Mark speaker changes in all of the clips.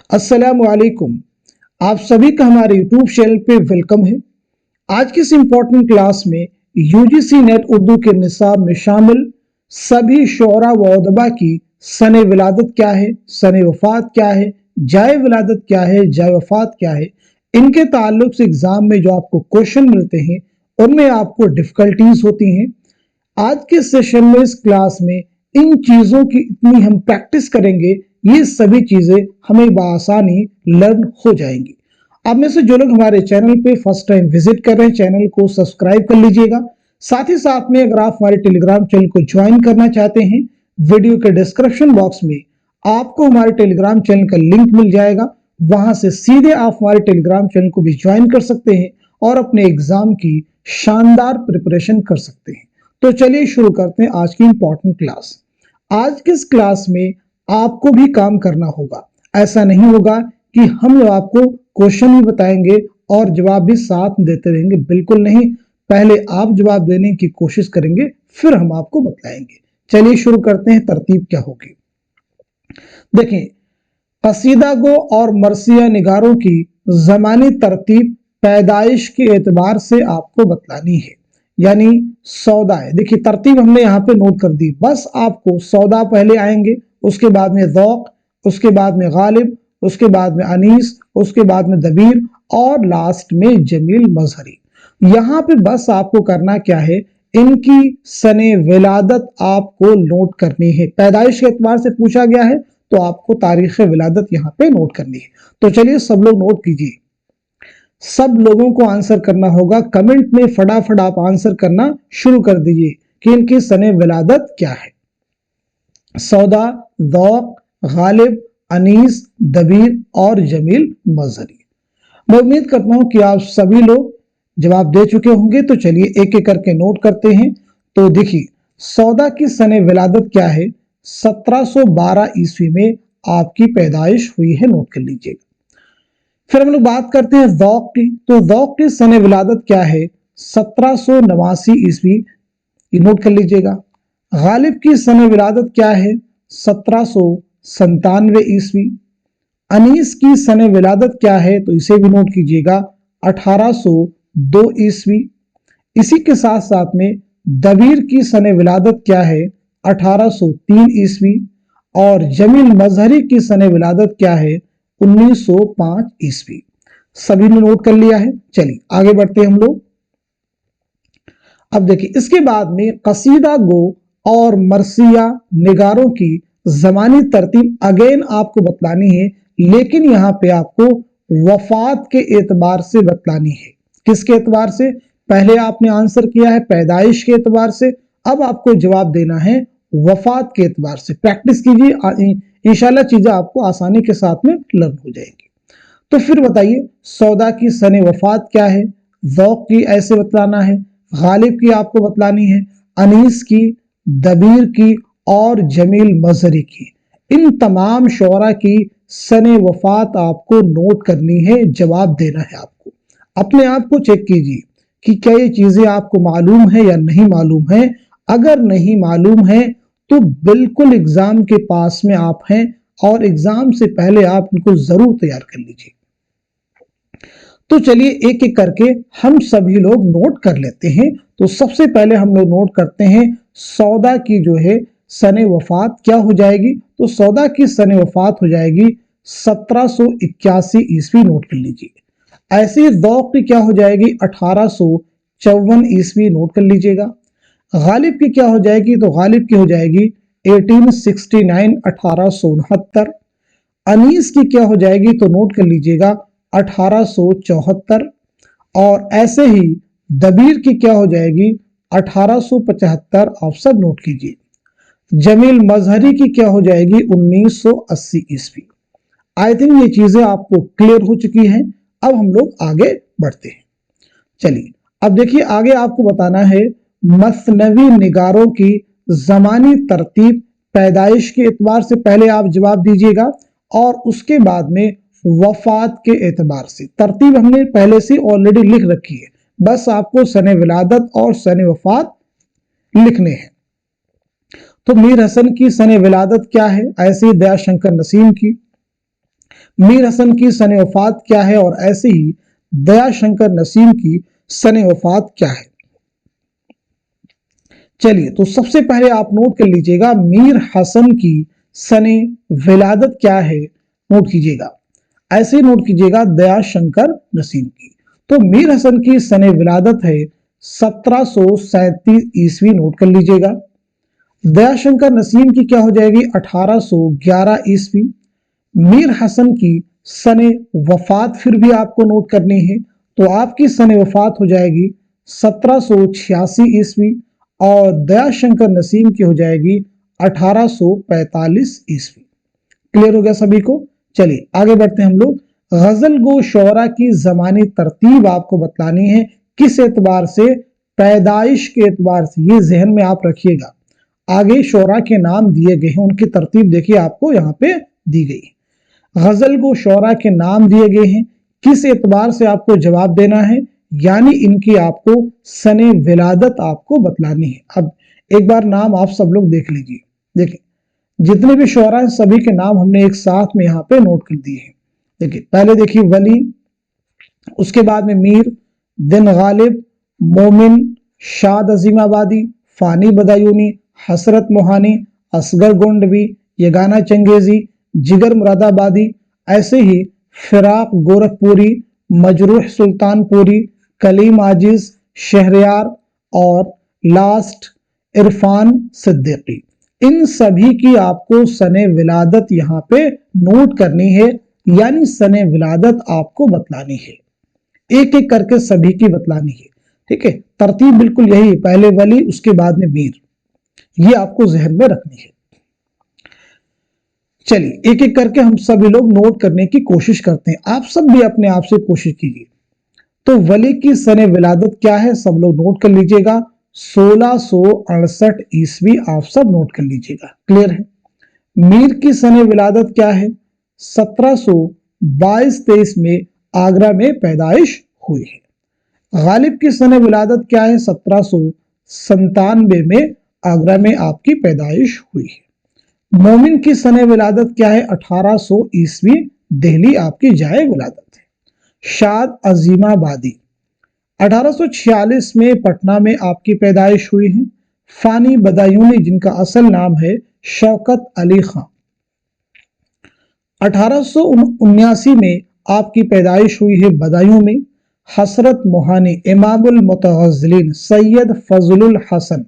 Speaker 1: अस्सलाम वालेकुम। आप सभी का हमारे यूट्यूब चैनल पे वेलकम है। आज की इस इम्पोर्टेंट क्लास में यूजीसी नेट उर्दू के निसाब में शामिल सभी शोरा व उदबा की सने विलादत क्या है, सने वफात क्या है, जाए विलादत क्या है, जाए वफात क्या है, इनके ताल्लुक से एग्जाम में जो आपको क्वेश्चन मिलते हैं उनमें आपको डिफिकल्टीज होती हैं। आज के सेशन में इस क्लास में इन चीजों की इतनी हम प्रैक्टिस करेंगे, ये सभी चीजें हमें बआसानी लर्न हो जाएंगी। आप में से जो लोग हमारे चैनल पे फर्स्ट टाइम विजिट कर रहे हैं, चैनल को सब्सक्राइब कर लीजिएगा। साथ ही साथ में अगर आप हमारे टेलीग्राम चैनल को ज्वाइन करना चाहते हैं, वीडियो के डिस्क्रिप्शन बॉक्स में आपको हमारे टेलीग्राम चैनल का लिंक मिल जाएगा। वहां से सीधे आप हमारे टेलीग्राम चैनल को भी ज्वाइन कर सकते हैं और अपने एग्जाम की शानदार प्रिपरेशन कर सकते हैं। तो चलिए शुरू करते हैं आज की इंपॉर्टेंट क्लास। आज की इस क्लास में आपको भी काम करना होगा। ऐसा नहीं होगा कि हम आपको क्वेश्चन भी बताएंगे और जवाब भी साथ देते रहेंगे, बिल्कुल नहीं। पहले आप जवाब देने की कोशिश करेंगे, फिर हम आपको बताएंगे। चलिए शुरू करते हैं। तरतीब क्या होगी देखें। कसीदा गो और मरसिया निगारों की जमानी तरतीब पैदाइश के एतबार से आपको बतलानी है, यानी सौदा है। देखिए तरतीब हमने यहाँ पे नोट कर दी। बस आपको सौदा पहले आएंगे, उसके बाद में ज़ौक़, उसके बाद में गालिब, उसके बाद में अनीस, उसके बाद में दबीर और लास्ट में जमील मजहरी। यहाँ पे बस आपको करना क्या है, इनकी सने विलादत आपको नोट करनी है। पैदाइश के एतबार से पूछा गया है तो आपको तारीख विलादत यहाँ पे नोट करनी है। तो चलिए सब लोग नोट कीजिए। सब लोगों को आंसर करना होगा। कमेंट में फटाफट आप आंसर करना शुरू कर दीजिए कि इनकी सने विलादत क्या है। सौदा, ज़ौक़, गालिब, अनीस, दबीर और जमील मजहरी। मैं उम्मीद करता हूं कि आप सभी लोग जवाब दे चुके होंगे। तो चलिए एक एक करके नोट करते हैं। तो देखिए सौदा की सने विलादत क्या है। 1712 ईस्वी में आपकी पैदाइश हुई है, नोट कर लीजिएगा। फिर हम लोग बात करते हैं ज़ौक़ की। तो ज़ौक़ की सने विलादत क्या है, 1789 ईस्वी, ये नोट कर लीजिएगा। गालिब की सने विलादत क्या है, 1797 ईस्वी। अनीस की सने विलादत क्या है, तो इसे भी नोट कीजिएगा, 1802 ईस्वी। इसी के साथ साथ में दबीर की सने विलादत क्या है, 1803 ईस्वी। और जमील मजहरी की सने विलादत क्या है, 1905 ईस्वी। सभी ने नोट कर लिया है। चलिए आगे बढ़ते हैं हम लोग। अब देखिए इसके बाद में कसीदा गो और मरसिया निगारों की जमानी तरतीब अगेन आपको बतलानी है, लेकिन यहाँ पे आपको वफात के एतबार से बतलानी है। किसके एतबार से? पहले आपने आंसर किया है पैदाइश के एतबार से, अब आपको जवाब देना है वफात के एतबार से। प्रैक्टिस कीजिए, इंशाल्लाह चीजें आपको आसानी के साथ में लर्न हो जाएंगी। तो फिर बताइए सौदा की सने वफात क्या है, ज़ौक़ की ऐसे बतलाना है, गालिब की आपको बतलानी है, अनीस की, दबीर की और जमील मजहरी की। इन तमाम शोरा की सने वफात आपको नोट करनी है, जवाब देना है आपको। अपने आप को चेक कीजिए कि क्या ये चीजें आपको मालूम है या नहीं मालूम है। अगर नहीं मालूम है तो बिल्कुल एग्जाम के पास में आप हैं और एग्जाम से पहले आप इनको जरूर तैयार कर लीजिए। तो चलिए एक एक करके हम सभी लोग नोट कर लेते हैं। तो सबसे पहले हम लोग नोट करते हैं सौदा की जो है सने वफात क्या हो जाएगी। तो सौदा की सने वफात हो जाएगी 1781 ईस्वी, नोट कर लीजिए। ऐसे ही ज़ौक़ की क्या हो जाएगी, 1854 ईस्वी, नोट कर लीजिएगा। गालिब की क्या हो जाएगी, तो गालिब की हो जाएगी 1869, 1869। अनीस की क्या हो जाएगी, तो नोट कर लीजिएगा 1874। और ऐसे ही दबीर की क्या हो जाएगी 1875, आप सब नोट कीजिए। जमील मजहरी की क्या हो जाएगी 1980 ईस्वी। आई थिंक ये चीजें आपको क्लियर हो चुकी हैं। अब हम लोग आगे बढ़ते हैं। चलिए अब देखिए आगे आपको बताना है मसनवी निगारों की जमानी तरतीब पैदाइश के एतबार से। पहले आप जवाब दीजिएगा और उसके बाद में वफात के एतबार से। तरतीब हमने पहले से ऑलरेडी लिख रखी है, बस आपको सने विलादत और सने वफात लिखने हैं। तो मीर हसन की सने विलादत क्या है, ऐसे ही दयाशंकर नसीम की। मीर हसन की सन वफात क्या है और ऐसे ही दया शंकर नसीम की सन वफात क्या है। चलिए तो सबसे पहले आप नोट कर लीजिएगा मीर हसन की सन विलादत क्या है, नोट कीजिएगा, ऐसे ही नोट कीजिएगा दया शंकर नसीम की। तो मीर हसन की सन विलादत है 1737 ईस्वी, नोट कर लीजिएगा। दया शंकर नसीम की क्या हो जाएगी 1811 ईस्वी। मीर हसन की सन वफात फिर भी आपको नोट करनी है, तो आपकी सन वफात हो जाएगी 1786 ईस्वी और दया शंकर नसीम की हो जाएगी 1845 ईस्वी। क्लियर हो गया सभी को। चलिए आगे बढ़ते हैं हम लोग। गजल गो शौरा की जमानी तरतीब आपको बतलानी है, किस एतबार से, पैदाइश के एतबार से, ये जहन में आप रखिएगा। आगे शौरा के नाम दिए गए हैं, उनकी तरतीब देखिए आपको यहाँ पे दी गई है। गजल गो शौरा के नाम दिए गए हैं, किस एतबार से आपको जवाब देना है, यानी इनकी आपको सने विलादत आपको बतलानी है। अब एक बार नाम आप सब लोग देख लीजिए। देखिए जितने भी शौरा हैं सभी के नाम हमने एक साथ में यहाँ पे नोट कर दिए हैं। देखिए पहले देखिए वली, उसके बाद में मीर, दिन गालिब, मोमिन, शाद अजीमाबादी, फानी बदायूनी, हसरत मोहानी, असगर गोंडवी, यगाना चंगेजी, जिगर मुरादाबादी, ऐसे ही फिराक गोरखपुरी, मजरूह सुल्तानपुरी, कलीम आजिज, शहरयार और लास्ट इरफान सिद्दीकी। इन सभी की आपको सने विलादत यहाँ पे नोट करनी है, यानी सने विलादत आपको बतलानी है, एक एक करके सभी की बतलानी है। ठीक है, तरतीब बिल्कुल यही है, पहले वली उसके बाद में मीर, ये आपको जहन में रखनी है। चलिए एक एक करके हम सभी लोग नोट करने की कोशिश करते हैं, आप सब भी अपने आप से कोशिश कीजिए। तो वली की सने विलादत क्या है, सब लोग नोट कर लीजिएगा, 1668 ईस्वी, आप सब नोट कर लीजिएगा। क्लियर है। मीर की सने विलादत क्या है, 1722-23 में आगरा में पैदाइश हुई है। गालिब की सने विलादत क्या है, 1797 में आगरा में आपकी पैदाइश हुई है। मोमिन की सने विलादत क्या है, 1800 ईस्वी, दिल्ली आपकी जाए विलादत है। शाद अजीमाबादी 1846 में पटना में आपकी पैदाइश हुई है। फानी बदायूनी जिनका असल नाम है शौकत अली खां, 1879 में आपकी पैदाइश हुई है बदायूं में। हसरत मोहानी इमामुल मुतगज़्ज़लिन सैयद फजलुल हसन,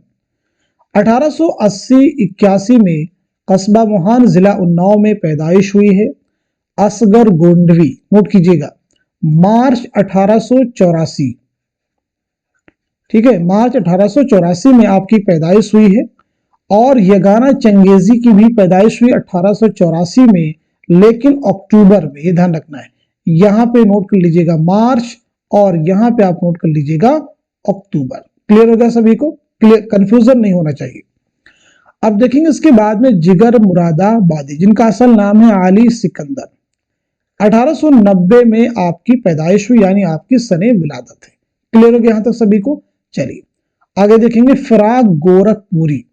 Speaker 1: 1880-81 में कस्बा मोहान जिला उन्नाव में पैदाइश हुई है। असगर गोंडवी, नोट कीजिएगा, मार्च 1884, ठीक है, मार्च 1884 में आपकी पैदाइश हुई है। और यगाना चंगेजी की भी पैदाइश हुई 1884 में, लेकिन अक्टूबर में, ये ध्यान रखना है, यहां पे नोट कर लीजिएगा मार्च और यहां पे आप नोट कर लीजिएगा अक्टूबर। क्लियर हो गया सभी को, क्लियर, कंफ्यूजन नहीं होना चाहिए। अब देखेंगे इसके बाद में जिगर मुरादाबादी जिनका असल नाम है आली सिकंदर, 1890 में आपकी पैदाइश हुई, यानी आपकी सने विलादत है। क्लियर हो गया यहां तक सभी को। चलिए आगे देखेंगे फिराक गोरखपुरी।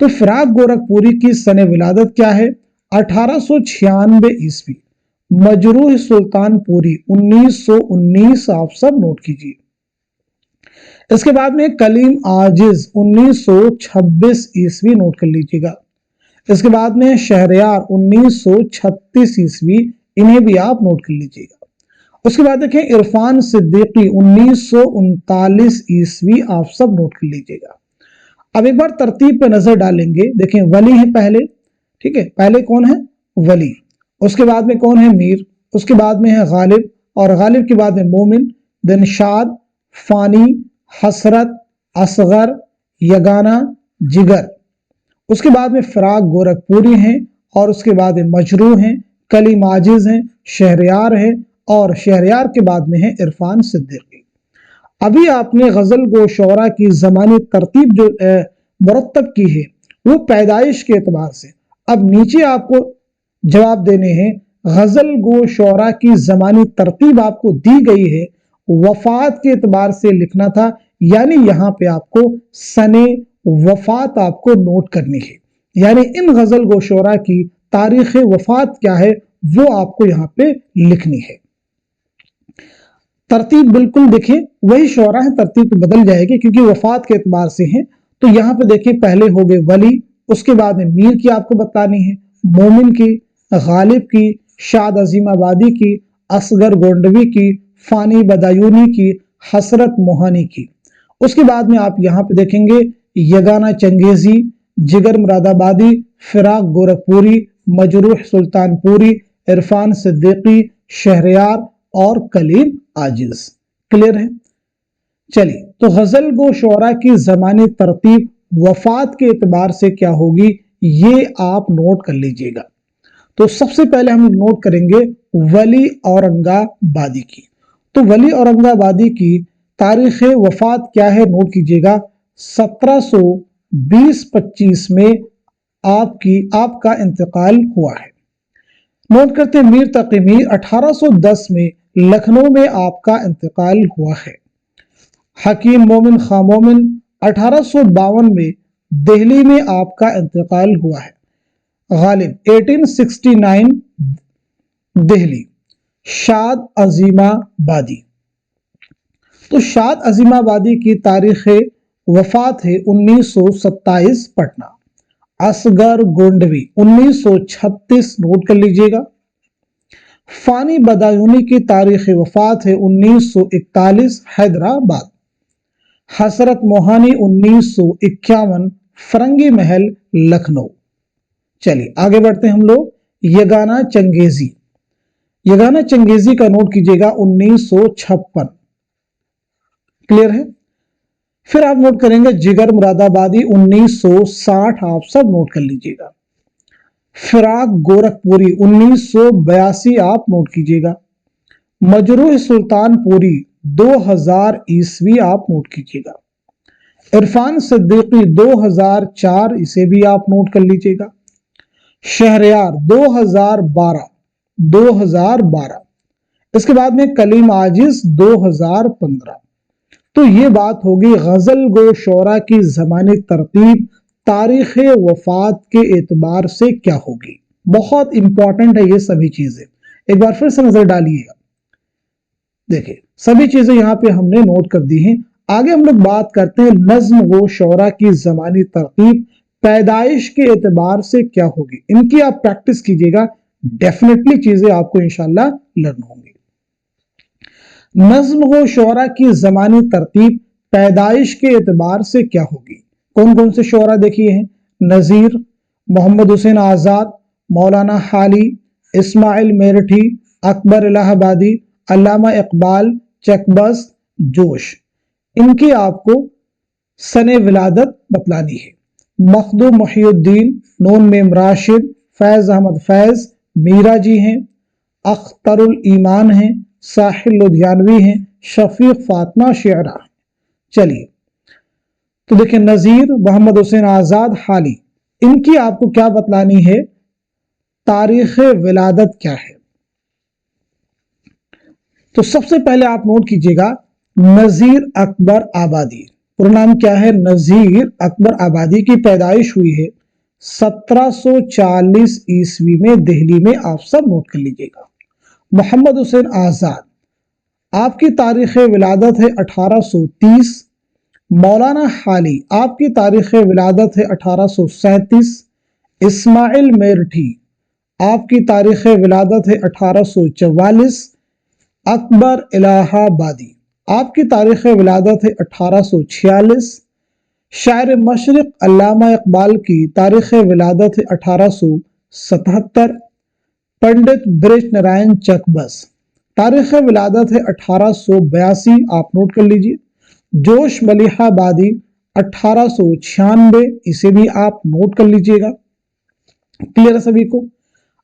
Speaker 1: तो फिराक गोरखपुरी की सने विलादत क्या है, 1896 ईस्वी। मजरूह सुल्तानपुरी 1919, आप सब नोट कीजिए। इसके बाद में कलीम आजिज 1926 ईस्वी, नोट कर लीजिएगा। इसके बाद में शहरयार 1936 ईस्वी, इन्हें भी आप नोट कर लीजिएगा। उसके बाद देखें इरफान सिद्दीकी 1939 ईस्वी, आप सब नोट कर लीजिएगा। अब एक बार तरतीब पे नजर डालेंगे। देखें वली है पहले, ठीक है, पहले कौन है, वली, उसके बाद में कौन है, मीर, उसके बाद में है गालिब, और गालिब के बाद में मोमिन, देन शाद, फानी, हसरत, असगर, यगाना, जिगर, उसके बाद में फिराक गोरखपुरी हैं, और उसके बाद में मजरूह हैं, कलीम आजिज हैं, शहरयार है, और शहरयार के बाद में है इरफान सिद्दीकी। अभी आपने गजल गो शौरा की जमानी तरतीब जो मुरतब की है वो पैदाइश के एतबार से। अब नीचे आपको जवाब देने हैं, गजल गो शौरा की जमानी तरतीब आपको दी गई है, वफात के एतबार से लिखना था, यानी यहाँ पे आपको सने वफात आपको नोट करनी है, यानी इन गजल गो शौरा की तारीख वफात क्या है वो आपको यहाँ पे लिखनी है। तरतीब बिल्कुल देखिए वही शोरा है, तरतीब तो बदल जाएगी क्योंकि वफात के एतबार से हैं। तो यहाँ पे देखिए पहले हो गए वली, उसके बाद में मीर की आपको बतानी है, मोमिन की, गालिब की, शाद अजीम आबादी की, असगर गोंडवी की, फानी बदायूनी की, हसरत मोहानी की। उसके बाद में आप यहाँ पे देखेंगे यगाना चंगेजी, जिगर मुरादाबादी, फिराक गोरखपुरी, मजरूह सुल्तानपुरी, इरफान सिद्दीकी, शहरयार और कलीम आजिज। क्लियर है? चलिए, तो गजल गो शोरा की जमानी तरतीब वफात के एतबार से क्या होगी ये आप नोट कर लीजिएगा। तो सबसे पहले हम नोट करेंगे वली औरंगाबादी की। तो वली औरंगाबादी की तारीख वफात क्या है नोट कीजिएगा, 1720-25 में आपका इंतकाल हुआ है। नोट करते हैं मीर तकी मीर 1810 में लखनऊ में आपका इंतकाल हुआ है। हकीम मोमिन खां मोमिन 1852 में दिल्ली में आपका इंतकाल हुआ है। गालिब 1869 दिल्ली। शाद अजीमाबादी, तो शाद अजीमाबादी की तारीख वफात है 1927 पटना। असगर गोंडवी 1936 नोट कर लीजिएगा। फानी बदायूनी की तारीख वफात है 1941 हैदराबाद। हसरत मोहानी 1951 फरंगी महल लखनऊ। चलिए आगे बढ़ते हैं हम लोग। यगाना चंगेजी, यगाना चंगेजी का नोट कीजिएगा 1956। क्लियर है? फिर आप नोट करेंगे जिगर मुरादाबादी 1960, आप सब नोट कर लीजिएगा। फिराक गोरखपुरी 1982 आप नोट कीजिएगा। मजरूह सुल्तानपुरी 2000 ईस्वी आप नोट कीजिएगा। इरफान सिद्दीकी 2004, इसे भी आप नोट कर लीजिएगा। शहरयार 2012। इसके बाद में कलीम आजिज 2015। तो ये बात होगी गजल गो शोरा की ज़मानी तरतीब तारीख वफात के एतबार से क्या होगी। बहुत इंपॉर्टेंट है ये सभी चीजें, एक बार फिर से नजर डालिएगा। देखिए सभी चीजें यहाँ पे हमने नोट कर दी हैं। आगे हम लोग बात करते हैं नज्म गो शोरा की ज़मानी तरतीब पैदाइश के एतबार से क्या होगी। इनकी आप प्रैक्टिस कीजिएगा, डेफिनेटली चीजें आपको इंशाल्लाह लर्न होंगी। नज्म गो शोरा की ज़मानी तरतीब पैदाइश के एतबार से क्या होगी। कौन कौन से शोरा देखिए हैं, नज़ीर, मोहम्मद हुसैन आज़ाद, मौलाना हाली, इस्माइल मेरठी, अकबर इलाहाबादी, अल्लामा इकबाल, चकबस्त, जोश। इनकी आपको सने विलादत बतलानी है। मखदूम मुहियुद्दीन, नून मेम राशिद, फैज़ अहमद फैज़, मीरा जी हैं, अख्तरुल ईमान हैं, साहिल लुधियानवी हैं, शफीक फातिमा शेरा। चलिए तो देखिए नज़ीर, मोहम्मद हुसैन आज़ाद, हाली, इनकी आपको क्या बतलानी है, तारीख विलादत क्या है। तो सबसे पहले आप नोट कीजिएगा नज़ीर अकबर आबादी, पूरा नाम क्या है, नज़ीर अकबर आबादी की पैदाइश हुई है 1740 ईस्वी में दिल्ली में, आप सब नोट कर लीजिएगा। मोहम्मद हुसैन आज़ाद, आपकी तारीख विलादत है 1830। मौलाना हाली, आपकी तारीख विलादत है 1837। इस्माइल मेरठी, आपकी तारीख विलादत है 1844। अकबर इलाहाबादी, आपकी तारीख विलादत है 1846। शायर मशरिक अल्लामा इकबाल की तारीख विलादत है 1877। पंडित ब्रिज नारायण चकबस, तारीख विलादत है 1882, आप नोट कर लीजिए। जोश मलिहाबादी 1896, इसे भी आप नोट कर लीजिएगा। क्लियर है सभी को?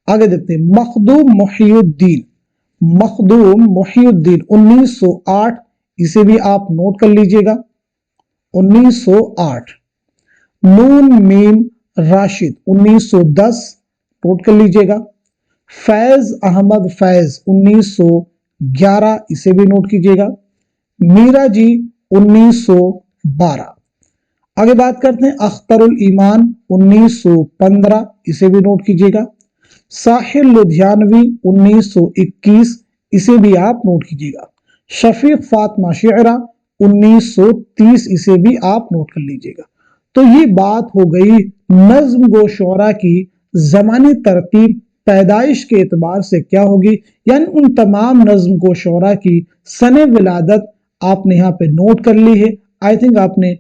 Speaker 1: आगे देखते हैं मखदूम मुहियुद्दीन, मखदूम मुहियुद्दीन 1908, इसे भी आप नोट कर लीजिएगा 1908। नून मीम राशिद 1910, नोट कर लीजिएगा। फैज अहमद फैज 1911, इसे भी नोट कीजिएगा। मीरा जी 1912। आगे बात करते हैं अख्तरुल ईमान 1915, इसे भी नोट कीजिएगा। साहिर लुधियानवी 1921, इसे भी आप नोट कीजिएगा। शफीक फातिमा शेरा 1930, इसे भी आप नोट कर लीजिएगा। तो ये बात हो गई नज्म गो शोरा की ज़मानी तरतीब पैदाइश के एतबार से क्या होगी, यानी उन तमाम नज्म गो शोरा की सने विलादत आपने यहाँ पे नोट कर ली है। आई थिंक आपने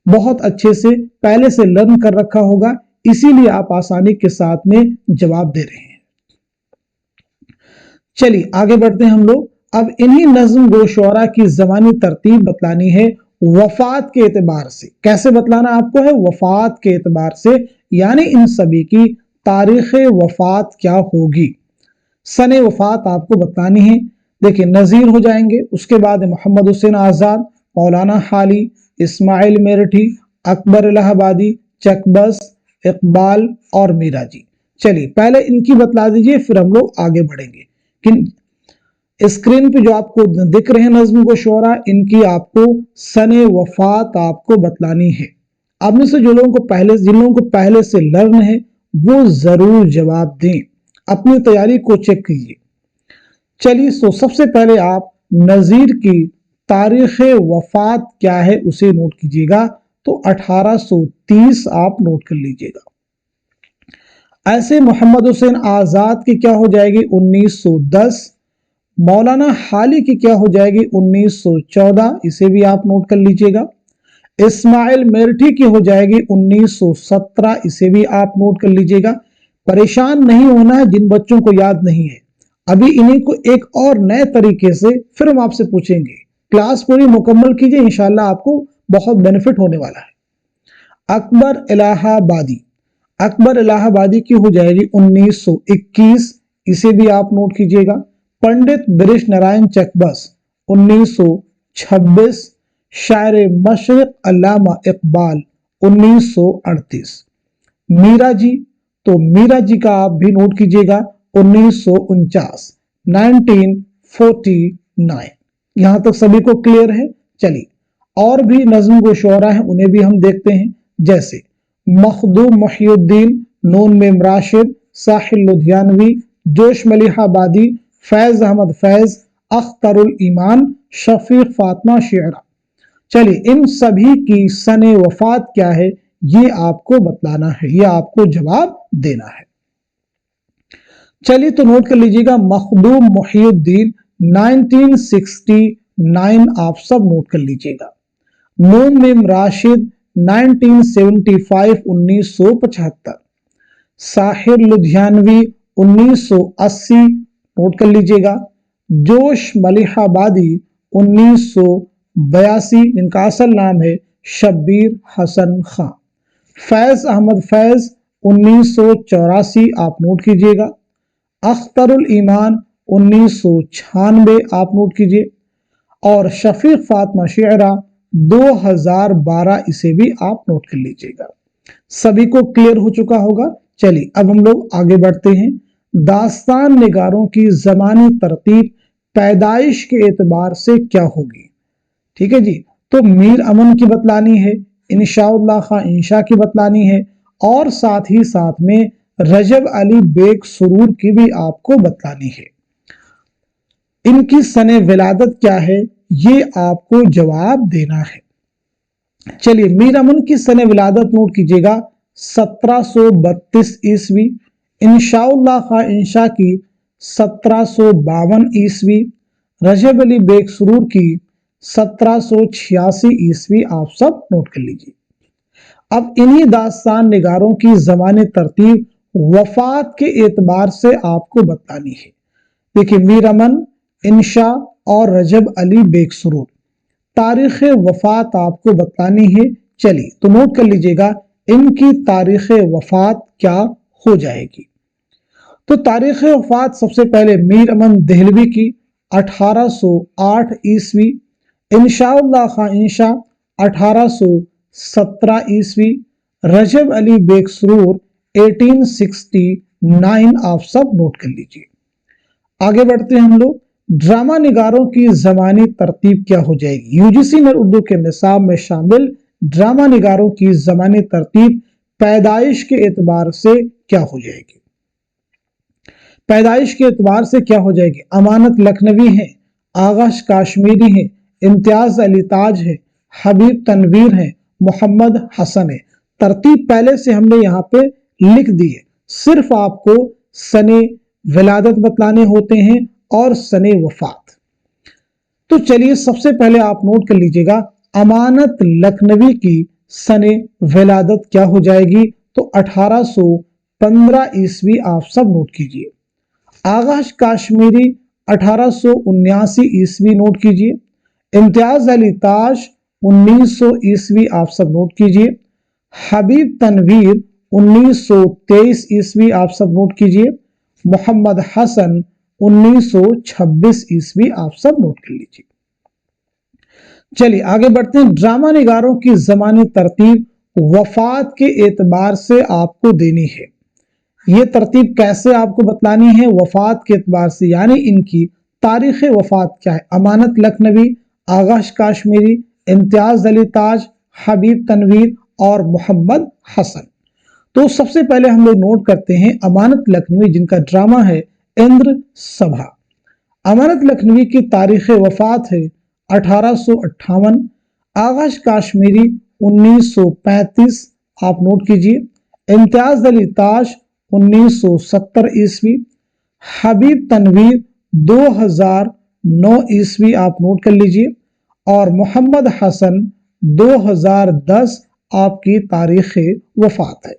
Speaker 1: बहुत अच्छे से पहले से लर्न कर रखा होगा, इसीलिए आप आसानी के साथ में जवाब दे रहे हैं। चलिए आगे बढ़ते हैं हम लोग। अब इन्हीं नज्म गो शोरा की ज़मानी तरतीब बतलानी है वफात के एतबार से। कैसे बतलाना आपको है? वफात के एतबार से, यानी इन सभी की तारीख वफात क्या होगी, सने वफात आपको बतानी है। देखिए नज़ीर हो जाएंगे, उसके बाद मोहम्मद हुसैन आज़ाद, मौलाना हाली, इस्माइल मेरठी, अकबर इलाहाबादी, चकबस, इकबाल और मीरा जी। चलिए पहले इनकी बतला दीजिए, फिर हम लोग आगे बढ़ेंगे। किन स्क्रीन पे जो आपको दिख रहे हैं नज्म को शोरा, इनकी आपको सने वफात आपको बतलानी है। आप में से जिन लोगों को पहले से लर्न है वो जरूर जवाब दें, अपनी तैयारी को चेक कीजिए। चलिए तो सबसे पहले आप नज़ीर की तारीख वफात क्या है उसे नोट कीजिएगा। तो 1830 आप नोट कर लीजिएगा। ऐसे मोहम्मद हुसैन आज़ाद की क्या हो जाएगी? 1910। मौलाना हाली की क्या हो जाएगी? 1914, इसे भी आप नोट कर लीजिएगा। इस्माइल मेरठी की हो जाएगी 1917, इसे भी आप नोट कर लीजिएगा। परेशान नहीं होना है जिन बच्चों को याद नहीं है, अभी इन्हीं को एक और नए तरीके से फिर हम आपसे पूछेंगे। क्लास पूरी मुकम्मल कीजिए, इंशाल्लाह आपको बहुत बेनिफिट होने वाला है। अकबर इलाहाबादी की हो जाएगी 1921, इसे भी आप नोट कीजिएगा। पंडित बिरिश नारायण चकबस 1926। शायर मशरिक अल्लामा इकबाल 1938। मीरा जी, तो मीरा जी का आप भी नोट कीजिएगा 1949, 1949। यहां तक सभी को क्लियर है। चलिए और भी नज्म को शोरा है, उन्हें भी हम देखते हैं। जैसे मखदूम मुहियुद्दीन, नून मेम राशिद, साहिल लुधियानवी, जोश मलिहाबादी, फैज अहमद फैज, अख्तरुल ईमान, शफीक फातिमा शेरा। चलिए इन सभी की सने वफात क्या है ये आपको बतलाना है, ये आपको जवाब देना है। चलिए तो नोट कर लीजिएगा। मखदूम मुहियुद्दीन 1969 आप सब नोट कर लीजिएगा। नून मेम राशिद 1975 1975। साहिर लुधियानवी 1980 नोट कर लीजिएगा। जोश मलिहाबादी 1982, जिनका असल नाम है शब्बीर हसन खां। फैज अहमद फैज 1984 आप नोट कीजिएगा। अख्तरुल ईमान 1996 आप नोट कीजिए। और शफीक फातिमा शेरा 2012, इसे भी आप नोट कर लीजिएगा। सभी को क्लियर हो चुका होगा। चलिए अब हम लोग आगे बढ़ते हैं। दास्तान निगारों की ज़मानी तरतीब पैदाइश के एतबार से क्या होगी? ठीक है जी। तो मीर अमन की बतलानी है, इंशाउल्लाह खां इंशा की बतलानी है, और साथ ही साथ में रजब अली बेग सुरूर की भी आपको बतलानी है। इनकी सने विलादत क्या है ये आपको जवाब देना है। चलिए मीर अमन की सने विलादत नोट कीजिएगा 1732 ईस्वी। इंशाउल्लाह खां इंशा की 1752 ईस्वी। रजब अली बेग सुरूर की 1786 ईस्वी आप सब नोट कर लीजिए। अब इन्हीं दास्तान निगारों की ज़मानी तरतीब वफात के एतबार से आपको बतानी है। देखिए मीर अमन, इंशा और रजब अली बेग सुरूर, तारीख वफात आपको बतानी है। चलिए तो नोट कर लीजिएगा इनकी तारीख वफात क्या हो जाएगी। तो तारीख वफात सबसे पहले मीर अमन देहलवी की 1808 ईस्वी। इंशाउल्लाह खां इंशा 1817 ईस्वी। रजब अली बेग सुरूर 1869 आप सब नोट कर लीजिए। आगे बढ़ते हैं हम लोग। ड्रामा निगारों की ज़मानी तरतीब क्या हो जाएगी? यूजीसी ने उर्दू के निसाब में शामिल ड्रामा निगारों की ज़मानी तरतीब पैदाइश के एतबार से क्या हो जाएगी? पैदाइश के एतबार से क्या हो जाएगी, अमानत लखनवी है, आगाश काश्मीरी है, इम्तियाज अली ताज है, हबीब तनवीर है, मोहम्मद हसन है। तरतीब पहले से हमने यहाँ पे लिख दी है, सिर्फ आपको सने विलादत बतलाने होते हैं और सने वफात। तो चलिए सबसे पहले आप नोट कर लीजिएगा, अमानत लखनवी की सने विलादत क्या हो जाएगी, तो 1815 ईस्वी आप सब नोट कीजिए। आगाश काश्मीरी 1879 ईस्वी नोट कीजिए। इम्तियाज अली ताज 1900 ईस्वी आप सब नोट कीजिए। हबीब तनवीर 1923 ईस्वी आप सब नोट कीजिए। मोहम्मद हसन 1926 ईस्वी आप सब नोट कर लीजिए। चलिए आगे बढ़ते हैं। ड्रामा निगारों की ज़मानी तरतीब वफात के एतबार से आपको देनी है। ये तरतीब कैसे आपको बतलानी है, वफात के एतबार से, यानी इनकी तारीख वफात क्या है। अमानत लखनवी, आगाश काश्मीरी, इम्तियाज अली ताज, हबीब तनवीर और मोहम्मद हसन। तो सबसे पहले हम लोग नोट करते हैं अमानत लखनवी, जिनका ड्रामा है इंद्र सभा। अमानत लखनवी की तारीख वफात है 1858। आगाश काश्मीरी 1935 आप नोट कीजिए। इम्तियाज अली ताज 1970 ईस्वी। हबीब तनवीर 2009 ईस्वी आप नोट कर लीजिए। और मोहम्मद हसन 2010 आपकी तारीख वफात है।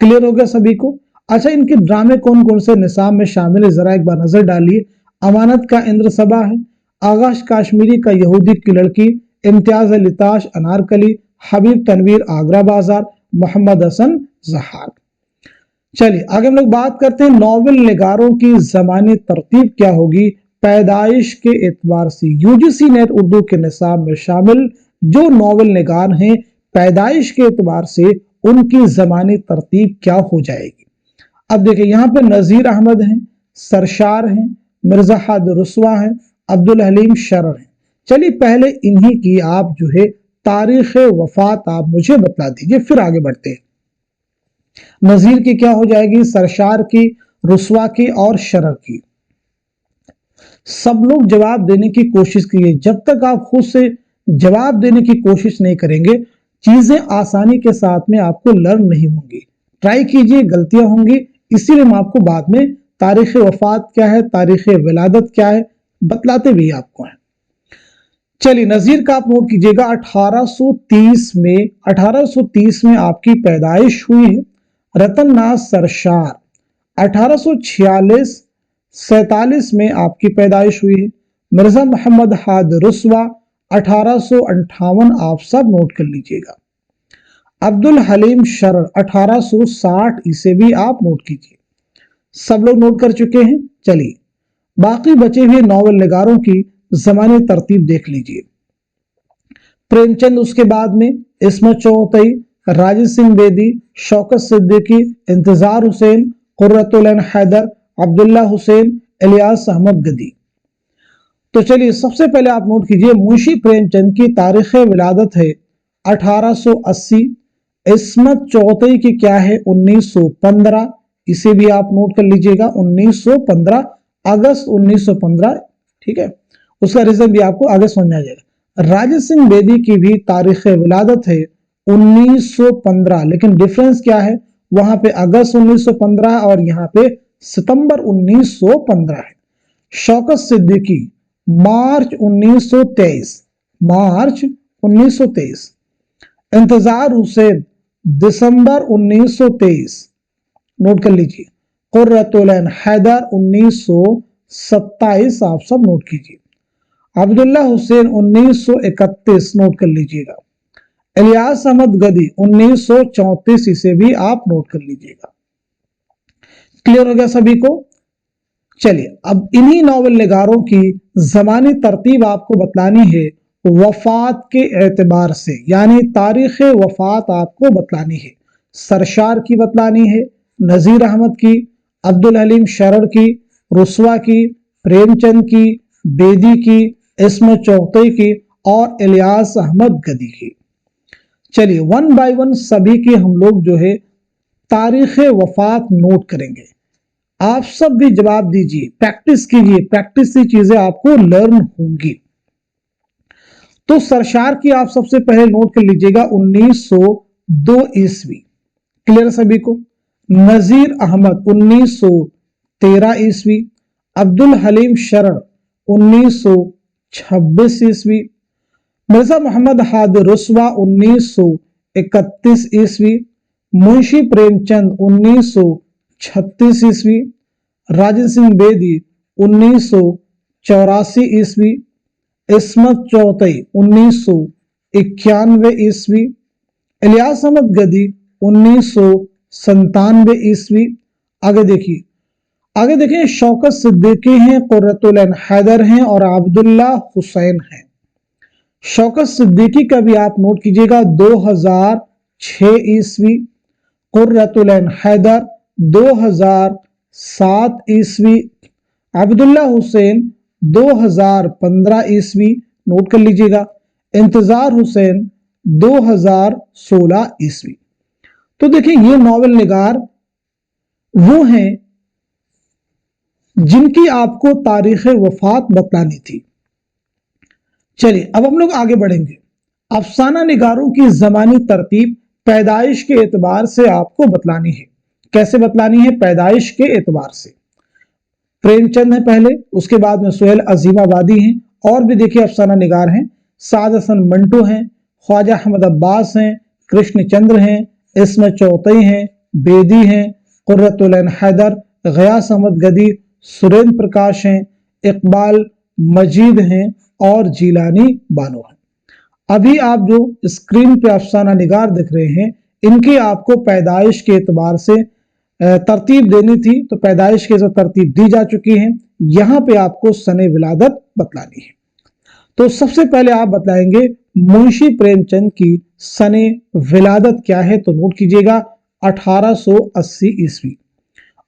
Speaker 1: क्लियर हो गया सभी को। अच्छा, इनके ड्रामे कौन कौन से निसाब में शामिल है, जरा एक बार नजर डालिए। अमानत का इंद्र सभा है, आगाश काश्मीरी का यहूदी की लड़की, इम्तियाज अली ताज अनारकली, हबीब तनवीर आगरा बाजार, मोहम्मद हसन जहार। चलिए आगे हम लोग बात करते हैं नॉवेल निगारों की ज़मानी तरतीब क्या होगी पैदाइश के एतबार से। यूजीसी नेट उर्दू के निसाब में शामिल जो नॉवेल निगार हैं, पैदाइश के एतबार से उनकी ज़मानी तरतीब क्या हो जाएगी। अब देखिए यहाँ पे नज़ीर अहमद हैं, सरशार हैं, मिर्जा हाद रुस्वा हैं, अब्दुल हलीम शरर हैं। चलिए पहले इन्हीं की आप जो है तारीख वफात आप मुझे बता दीजिए, फिर आगे बढ़ते हैं। नज़ीर की क्या हो जाएगी, सरशार की, रुस्वा की और शरर की। सब लोग जवाब देने की कोशिश कीजिए। जब तक आप खुद से जवाब देने की कोशिश नहीं करेंगे, चीजें आसानी के साथ में आपको लर्न नहीं होंगी। ट्राई कीजिए, गलतियां होंगी, इसीलिए हम आपको बाद में तारीख वफात क्या है, तारीख विलादत क्या है, बतलाते भी आपको हैं। चलिए नज़ीर का आप नोट कीजिएगा 1830 में आपकी पैदाइश हुई है। रतन नाथ सरशार 1846-47 में आपकी पैदाइश हुई है। मिर्जा मोहम्मद हाद रुस्वा 1858 आप सब नोट कर लीजिएगा। अब्दुल हलीम शरर 1860 इसे भी आप नोट कीजिए। सब लोग नोट कर चुके हैं। चलिए बाकी बचे हुए नॉवल निगारों की ज़मानी तरतीब देख लीजिए। प्रेमचंद उसके बाद में, इस्मत चौधरी, राजेंद्र सिंह बेदी, शौकत सिद्दीकी, इंतजार हुसैन, कुर्रतुल ऐन हैदर, अब्दुल्ला हुसैन, इलियास अहमद गदी। तो चलिए सबसे पहले आप नोट कीजिए मुंशी प्रेमचंद की तारीख विलादत है 1880। इस्मत चौधरी की क्या है 1915, इसे भी आप नोट कर लीजिएगा। 1915 अगस्त 1915, ठीक है। उसका रीजन भी आपको आगे समझ में आ जाएगा। राजेंद्र सिंह बेदी की भी तारीख विलादत है 1915, लेकिन डिफरेंस क्या है, वहां पे अगस्त 1915 और यहाँ पे सितंबर 1915 है। शौकत सिद्दीकी मार्च 1923। इंतजार हुसैन दिसंबर 1923, नोट कर लीजिए। कुर्रतुल ऐन हैदर 1927 आप सब नोट कीजिए। अब्दुल्ला हुसैन 1931 नोट कर लीजिएगा। इलियास अहमद गदी 1934 इसे भी आप नोट कर लीजिएगा। क्लियर हो गया सभी को। चलिए अब इन्हीं नॉवल निगारों की ज़मानी तरतीब आपको बतलानी है वफात के एतबार से, यानी तारीख वफात आपको बतलानी है। सरशार की बतलानी है, नज़ीर अहमद की, अब्दुल हलीम शरर की, रुस्वा की, प्रेमचंद की, बेदी की, इस्मत चौधरी की और इलियास अहमद गदी की। चलिए वन बाय वन सभी की हम लोग जो है तारीख वफात नोट करेंगे। आप सब भी जवाब दीजिए, प्रैक्टिस कीजिए, प्रैक्टिस से चीजें आपको लर्न होंगी। तो सरशार की आप सबसे पहले नोट कर लीजिएगा 1902 ईस्वी, क्लियर सभी को। नजीर अहमद 1913 ईस्वी। अब्दुल हलीम शरण 1926 ईस्वी। मिर्जा मोहम्मद हाद रुस्वा 1931 ईस्वी। मुंशी प्रेमचंद 1936 ईस्वी। राजेंद्र सिंह बेदी 1984 ईस्वी। इस्मत चौथई 1991 ईस्वी। इलियास अहमद गदी 1997 ईस्वी। आगे देखिए शौकत सिद्दीकी हैं, कुर्रतुल ऐन हैदर हैं और अब्दुल्ला हुसैन हैं। शौकत सिद्दीकी का भी आप नोट कीजिएगा 2006 ईस्वी। कुर्रतुल ऐन हैदर 2007 ईस्वी। अब्दुल्ला हुसैन 2015 ईस्वी, नोट कर लीजिएगा। इंतजार हुसैन 2016 ईस्वी। तो देखिए ये नॉवेल निगार वो हैं जिनकी आपको तारीख वफात बतलानी थी। चलिए अब हम लोग आगे बढ़ेंगे। अफसाना निगारों की जमानी तरतीब पैदाइश के एतबार से आपको बतलानी है। कैसे बतलानी है? पैदाइश के एतबार से। प्रेमचंद है पहले, उसके बाद में सुहेल अजीमाबादी हैं, और भी देखिए अफसाना निगार हैं। साद हसन मंटो हैं, ख्वाजा अहमद अब्बास हैं, कृष्ण चंद्र हैं, इस्मत चौथई हैं, बेदी हैं, कुर्रतुल ऐन हैदर, गयास अहमद गदी, सुरेंद्र प्रकाश हैं, इकबाल मजीद हैं और जीलानी बानो हैं। अभी आप जो स्क्रीन पे अफसाना निगार दिख रहे हैं, इनकी आपको पैदाइश के एतबार से तरतीब देनी थी, तो पैदाइश के तरतीब दी जा चुकी है। यहां पे आपको सने विलादत बतलानी है। तो सबसे पहले आप बतलाएंगे मुंशी प्रेमचंद की सने विलादत क्या है, तो नोट कीजिएगा 1880 ईस्वी।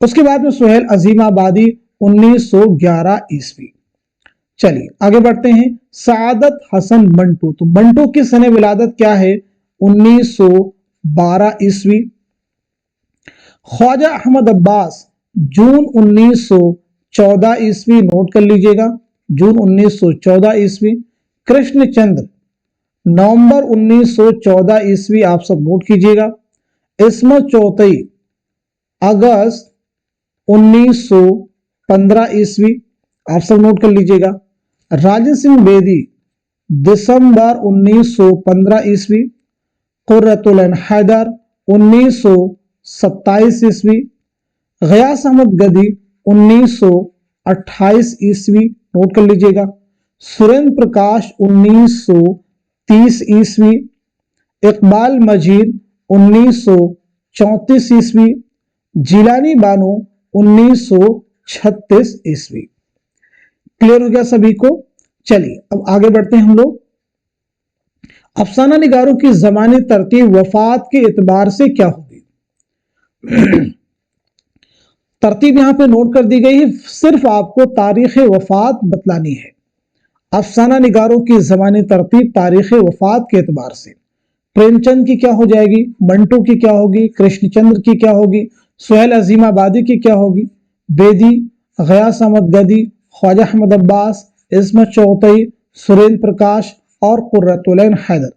Speaker 1: उसके बाद में सुहेल अजीमाबादी 1911 ईस्वी। चलिए आगे बढ़ते हैं। सादत हसन मंटो, तो मंटो की सने विलादत क्या है? 1912 ईस्वी। ख्वाजा अहमद अब्बास जून 1914 ईस्वी, नोट कर लीजिएगा, जून 1914 ईस्वी। कृष्ण चंद्र नवंबर 1914 ईस्वी, आप सब नोट कीजिएगा। इस्मत चौथई अगस्त 1915 ईस्वी, आप सब नोट कर लीजिएगा। राजेंद्र सिंह बेदी दिसंबर 1915 ईस्वी। कुर्रतुल ऐन हैदर 1927 ईस्वी। गयास अहमद गदी 1928 ईस्वी, नोट कर लीजिएगा। सुरेंद्र प्रकाश 1930 ईस्वी। इकबाल मजीद 1934 ईस्वी। जीलानी बानो 1936 ईस्वी। क्लियर हो गया सभी को? चलिए अब आगे बढ़ते हैं हम लोग। अफसाना निगारों की जमानी तरतीब वफात के एतबार से क्या होगी? तरतीब यहां पे नोट कर दी गई है, सिर्फ आपको तारीख वफात बतलानी है। अफसाना निगारों की जमानी तरतीब तारीख वफात के एतबार से प्रेमचंद की क्या हो जाएगी, मंटो की क्या होगी, कृष्णचंद्र की क्या होगी, सुहेल अजीमाबादी की क्या होगी, बेदी, गयास अहमद गदी, ख्वाजा अहमद अब्बास, इस्मत चौथई, सुरेंद्र प्रकाश और कुर्रतुल ऐन हैदर,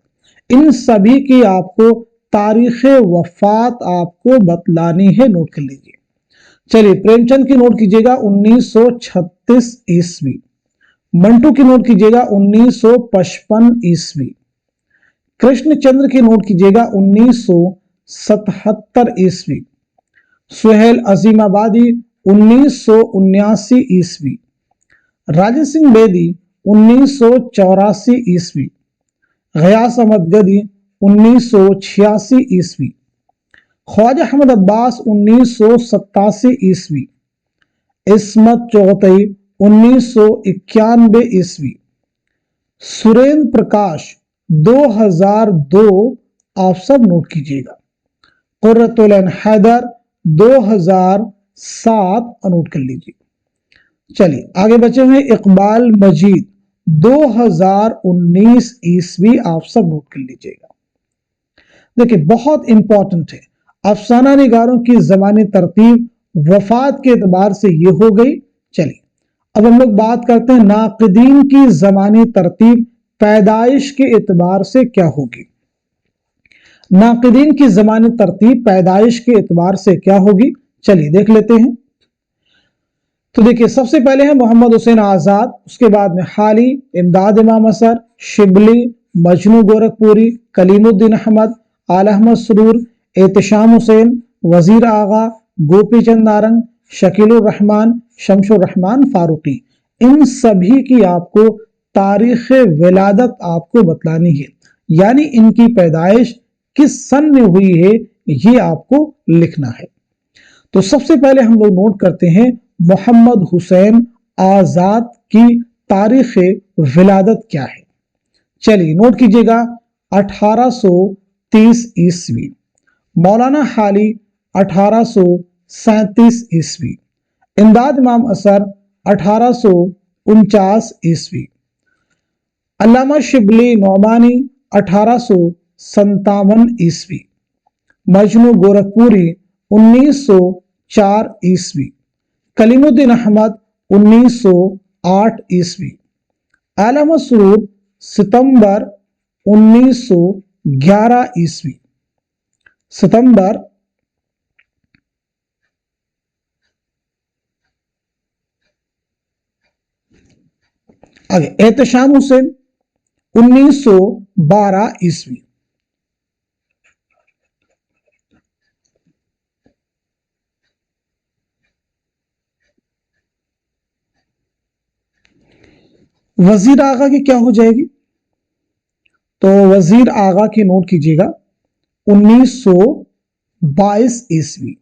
Speaker 1: इन सभी की आपको तारीख वफात आपको बतलानी है। नोट कर लीजिए। चलिए प्रेमचंद की नोट कीजिएगा 1936 ईस्वी। मंटू की नोट कीजिएगा 1955 ईस्वी। कृष्णचंद्र की नोट कीजिएगा 1977 ईस्वी। सुहेल अजीमाबादी 1979 ईस्वी। राजेंद्र सिंह बेदी 1984 ईस्वी। गयास अहमद गदी 1986 ईस्वी। ख्वाजा अहमद अब्बास 1987 ईस्वी। इस्मत चौथई 1991 ईस्वी। सुरेंद्र प्रकाश 2002, आप सब नोट कीजिएगा। कुर्रतुल ऐन हैदर 2007, नोट कर लीजिए। चलिए आगे बचे हुए इकबाल मजीद 2019 ईस्वी, आप सब नोट कर लीजिएगा। देखिए बहुत इंपॉर्टेंट है, अफसाना निगारों की ज़मानी तरतीब वफात के एतबार से ये हो गई। चलिए अब हम लोग बात करते हैं नाक़िदीन की ज़मानी तरतीब पैदाइश के एतबार से क्या होगी। नाक़िदीन की ज़मानी तरतीब पैदाइश के एतबार से क्या होगी, चलिए देख लेते हैं। तो देखिए सबसे पहले है मोहम्मद हुसैन आज़ाद, उसके बाद में हाली, इमदाद इमाम असर, शिबली, मजनू गोरखपुरी, कलीमुद्दीन अहमद, आला अहमद सुरूर, एहतशाम हुसैन, वजीर आगा, गोपी चंद नारंग, शकीलुर रहमान, शमशुर रहमान फारूकी, इन सभी की आपको तारीख विलादत आपको बतलानी है, यानी इनकी पैदाइश किस सन में हुई है ये आपको लिखना है। तो सबसे पहले हम लोग नोट करते हैं मोहम्मद हुसैन आजाद की तारीख विलादत क्या है। चलिए नोट कीजिएगा 1830 ईस्वी, मौलाना हाली 1837 ईस्वी, इमदाद इमाम असर 1849 ईस्वी, अल्लामा शिबली नौमानी 1857 ईस्वी, मजनू गोरखपुरी 1904 ईस्वी, कलीमुद्दीन अहमद 1908 ईस्वी, आला अहमद सुरूर सितंबर 1911 ईस्वी, सितंबर आगे एहतशाम हुसैन 1912 ईस्वी, वजीर आगा की क्या हो जाएगी, तो वजीर आगा की नोट कीजिएगा 1922 ईस्वी,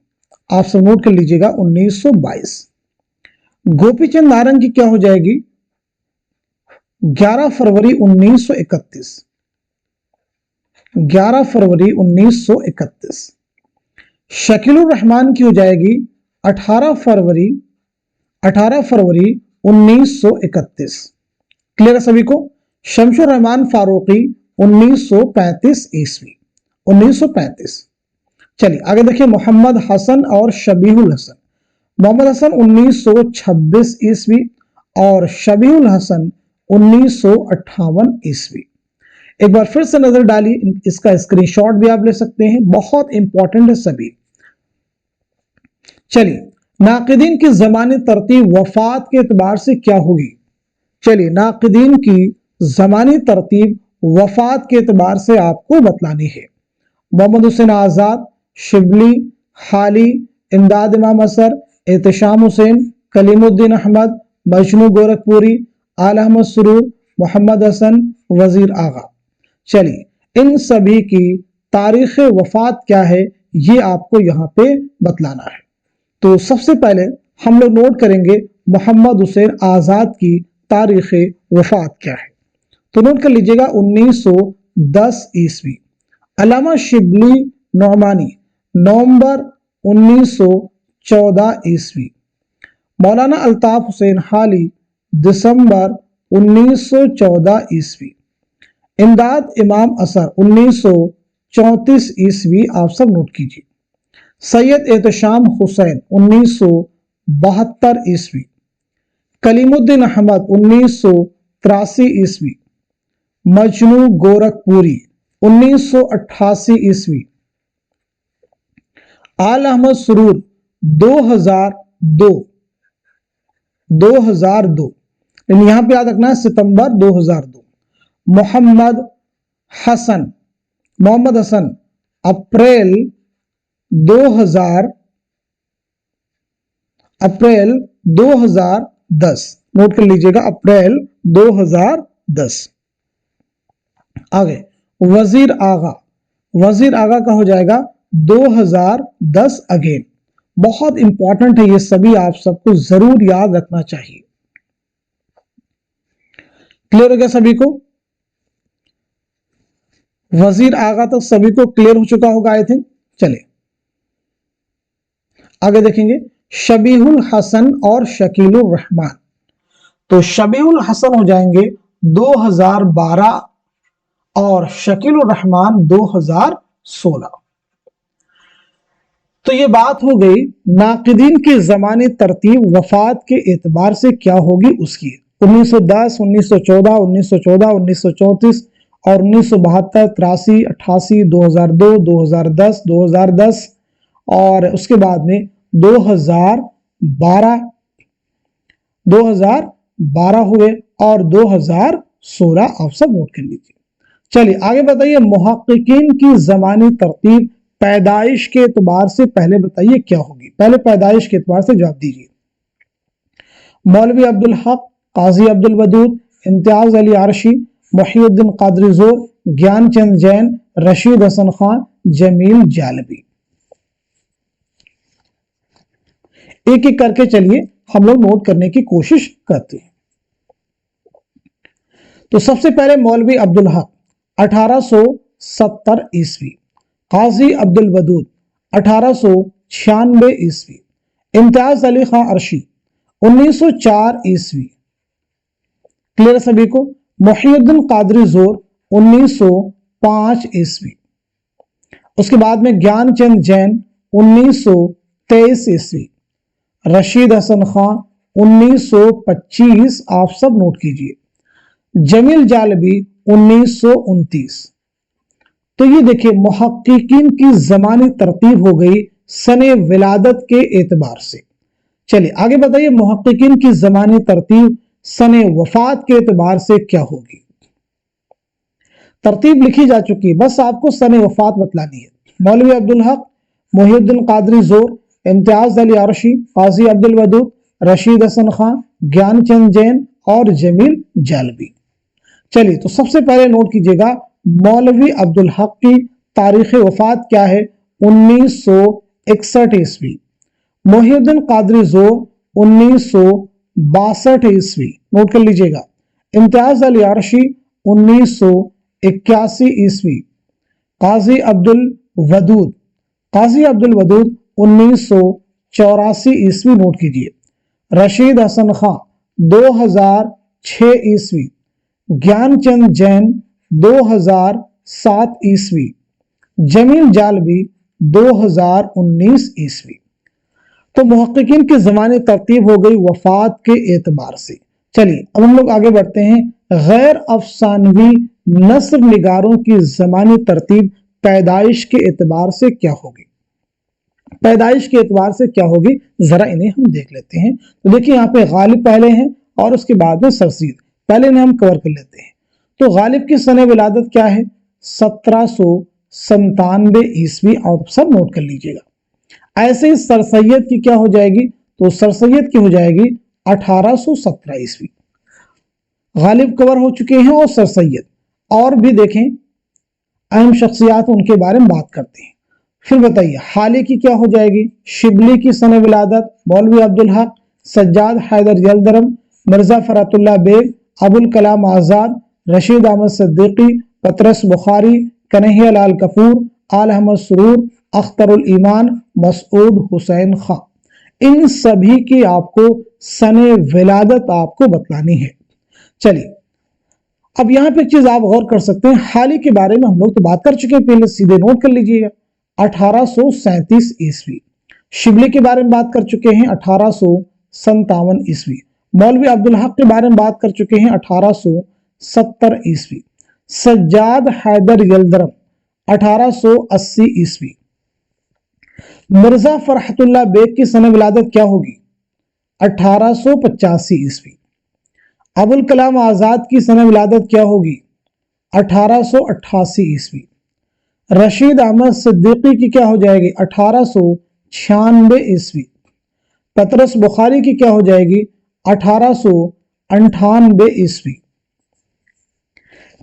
Speaker 1: आप सब नोट कर लीजिएगा 1922। गोपीचंद नारंग की क्या हो जाएगी 11 फरवरी 1931, 11 फरवरी 1931। शकीलुर रहमान की हो जाएगी 18 फरवरी 1931। क्लियर है सभी को। शमशुर रहमान फारूकी 1935 ईस्वी, 1935। चलिए आगे देखिए मोहम्मद हसन और शबीहुल हसन, मोहम्मद हसन 1926 ईस्वी और शबीहुल हसन 1958 ईस्वी। एक बार फिर से नजर डालिए, इसका स्क्रीनशॉट भी आप ले सकते हैं, बहुत इंपॉर्टेंट है सभी। चलिए नाक़िदीन की ज़मानी तरतीब वफात के एतबार से क्या होगी। चलिए नाक़िदीन की ज़मानी तरतीब वफात के एतबार से आपको बतलानी है। मोहम्मद हुसैन आज़ाद, शिबली, हाली, इमदाद इमाम असर, एहतशाम हुसैन, कलीमुद्दीन अहमद, मजनू गोरखपुरी, आला अहमद सुरूर, मोहम्मद हसन, वजीर आगा। चलिए इन सभी की तारीख वफात क्या है ये आपको यहाँ पे बतलाना है। तो सबसे पहले हम लोग नोट करेंगे मोहम्मद हुसैन आज़ाद की तारीख वफात क्या है। तो नोट कर लीजिएगा 1910 ईस्वी, अल्लामा शिबली नौमानी नवंबर 1914 ईस्वी, मौलाना अल्ताफ हुसैन हाली दिसंबर 1914 ईस्वी, इमदाद इमाम असर 1934 ईस्वी, आप सब नोट कीजिए। सैयद एहतशाम हुसैन 1972 ईस्वी, कलीमुद्दीन अहमद 1983 ईस्वी, मजनू गोरखपुरी 1988 ईस्वी, आला अहमद सुरूर 2002, लेकिन यहां पे याद रखना है सितंबर 2002। मोहम्मद हसन अप्रैल 2010, नोट कर लीजिएगा अप्रैल 2010। आगे वजीर आगा का हो जाएगा 2010 अगेन, बहुत इंपॉर्टेंट है ये सभी, आप सबको जरूर याद रखना चाहिए। क्लियर हो गया सभी को। वजीर आगा तक सभी को क्लियर हो चुका होगा आई थिंक। चलिए आगे देखेंगे शबीहुल हसन और शकीलुर रहमान। तो शबीहुल हसन हो जाएंगे 2012 और शकीलुर रहमान 2016। तो ये बात हो गई नाक़िदीन की ज़मानी तरतीब वफात के एतबार से क्या होगी उसकी। 1910, 1914, 1914, 1934 और 1972, 83, 88, 2002, 2010, 2010 और उसके बाद में 2012 हुए और 2016 आप सब नोट कर लीजिए। चलिए आगे बताइए, मुहक्किकीन की ज़मानी तरतीब पैदाइश के एतबार से पहले बताइए क्या होगी। पहले पैदाइश के एतबार से जवाब दीजिए। मौलवी अब्दुल हक, काजी अब्दुल वदूद, इम्तियाज अली आरशी, मुहीउद्दीन कादरी ज़ोर, ज्ञानचंद जैन, रशीद हसन खान, जमील जालबी। एक एक करके चलिए हम लोग नोट करने की कोशिश करते हैं। तो सबसे पहले मौलवी अब्दुल हक 1870 ईस्वी, काजी अब्दुल वदूद 1896 ईस्वी, इम्तियाज अली खान अरशी 1904 ईस्वी, क्लियर सभी को। मुहीउद्दीन कादरी ज़ोर 1905 ईस्वी, उसके बाद में ज्ञानचंद जैन 1923 ईस्वी, रशीद हसन खान 1925, आप सब नोट कीजिए, जमील जालबी 1929। तो ये देखिए मुहक्किकीन की ज़मानी तरतीब हो गई सने विलादत के एतबार से। चलिए आगे बताइए, मुहक्किकीन की ज़मानी तरतीब सने वफात के एतबार से क्या होगी। तरतीब लिखी जा चुकी है, बस आपको सने वफात बतलानी है। मौलवी अब्दुल हक, मुहीउद्दीन कादरी ज़ोर, इम्तियाज अली आरशी, काजी अब्दुल वदूद, रशीद हसन खान, ज्ञानचंद जैन और जमील जालबी। चलिए तो सबसे पहले नोट कीजिएगा, मौलवी अब्दुल हक की तारीख वफात क्या है, 1961 ईस्वी। मुहीउद्दीन कादरी ज़ोर 1962 ईस्वी, नोट कर लीजिएगा। इम्तियाज अली आरशी 1981 ईस्वी। काजी अब्दुल वदूद 1984 ईस्वी, नोट कीजिए। रशीद हसन खान 2006 ईस्वी। ज्ञानचंद जैन 2007 ईस्वी। जमील जालबी 2019 ईस्वी। तो मुहक्किकीन की ज़मानी तरतीब हो गई वफात के एतबार से। चलिए अब हम लोग आगे बढ़ते हैं, गैर अफसानवी नस्ब निगारों की ज़मानी तरतीब पैदाइश के एतबार से क्या होगी। पैदाइश के एतबार से क्या होगी, जरा इन्हें हम देख लेते हैं। तो देखिए यहाँ पे गालिब पहले हैं और उसके बाद में सरसीद, पहले इन्हें हम कवर कर लेते हैं। तो गालिब की सने विलादत क्या है, 1797 ईस्वी, और सब नोट कर लीजिएगा। ऐसे ही सरसैयद की क्या हो जाएगी, तो सरसैयद की हो जाएगी 1817 ईस्वी। गालिब कवर हो चुके हैं और सरसैयद, और भी देखें अहम शख्सियात उनके बारे में बात करते हैं। फिर बताइए हाली की क्या हो जाएगी, शिबली की सने विलादत, मौलवी अब्दुल हक, सज्जाद हैदर यलदरम, मिर्जा फरातुल्लाह बेग, अबुल कलाम आज़ाद, रशीद अहमद सिद्दीकी, पतरस बुखारी, कन्हैया लाल कपूर, आल अहमद सुरूर, अख्तरुल ईमान, मसूद हुसैन खां। इन सभी की आपको सने विलादत आपको बतलानी है। चलिए अब यहाँ पे एक चीज आप गौर कर सकते हैं, हाली के बारे में हम लोग तो बात कर चुके हैं, पहले सीधे नोट कर लीजिएगा 1837 ईस्वी। शिबली के बारे में बात कर चुके हैं 1857 ईस्वी। मौलवी अब्दुल हक के बारे में बात कर चुके हैं 1870 ईस्वी। सज्जाद हैदर यलदरम 1880 ईस्वी। मिर्जा फरहतुल्लाह बेग की सने विलादत क्या होगी, 1885 ईस्वी। अबुल कलाम आज़ाद की सने विलादत क्या होगी, 1888 ईस्वी। रशीद अहमद सिद्दीकी की क्या हो जाएगी, 1896 ईस्वी। पतरस बुखारी की क्या हो जाएगी, 1898 ईस्वी।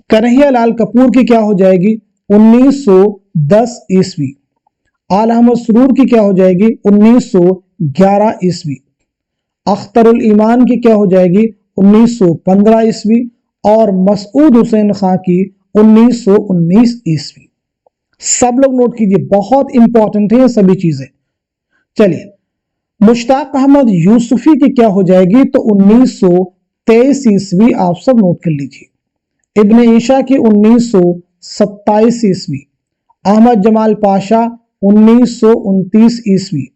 Speaker 1: कन्हैया लाल कपूर की क्या हो जाएगी, 1910 ईस्वी। आल अहमद सुरूर की क्या हो जाएगी, 1911 ईस्वी। अख्तरुल ईमान की क्या हो जाएगी, 1915 ईस्वी। और मसूद हुसैन खां की 1919 ईस्वी। सब लोग नोट कीजिए, बहुत इंपॉर्टेंट है ये सभी चीजें। चलिए मुश्ताक अहमद यूसुफी की क्या हो जाएगी, तो 1923 ईस्वी, आप सब नोट कर लीजिए। इब्ने ईशा की 1927 ईस्वी। अहमद जमाल पाशा 1929 ईस्वी,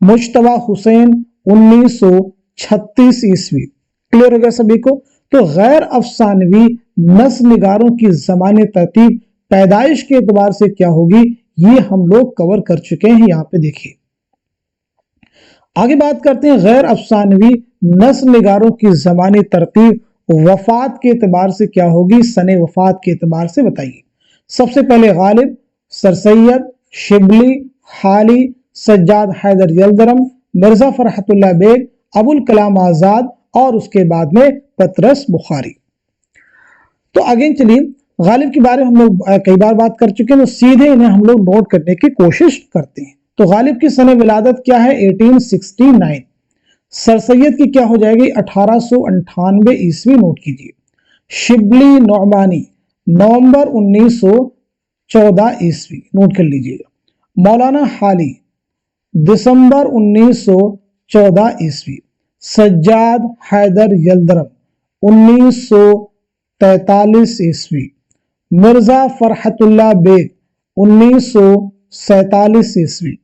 Speaker 1: मुश्तबा हुसैन 1936 ईस्वी। क्लियर हो गया सभी को? तो गैर अफसानवी नस्ल निगारों की ज़मानी तरतीब पैदाइश के एतबार से क्या होगी, ये हम लोग कवर कर चुके हैं। यहाँ पे देखिए, आगे बात करते हैं गैर अफसानवी नस्ल निगारों की ज़मानी तरतीब वफात के एतबार से क्या होगी, सने वफात के एतबार से बताइए। सबसे पहले गालिब, सर सैयद, शिबली, हाली, सज्जाद हैदर यल्दरम, मिर्जा फरहतुल्लाह बेग, अबुल कलाम आजाद और उसके बाद में पतरस बुखारी। तो अगेन चलिए, गालिब के बारे में हम लोग कई बार बात कर चुके हैं, तो सीधे इन्हें हम लोग नोट करने की कोशिश करते हैं। तो गालिब की सने विलादत क्या है, 1869। सर सैयद की क्या हो जाएगी, 1898 ईस्वी, नोट कीजिए। शिबली नौमानी, नवंबर 1914 ईस्वी, नोट कर लीजिएगा। मौलाना हाली, दिसंबर 1914 ईस्वी। सज्जाद हैदर यल्दरम, 1943 ईस्वी। मिर्जा फरहतुल्लाह बेग, 1947 ईस्वी।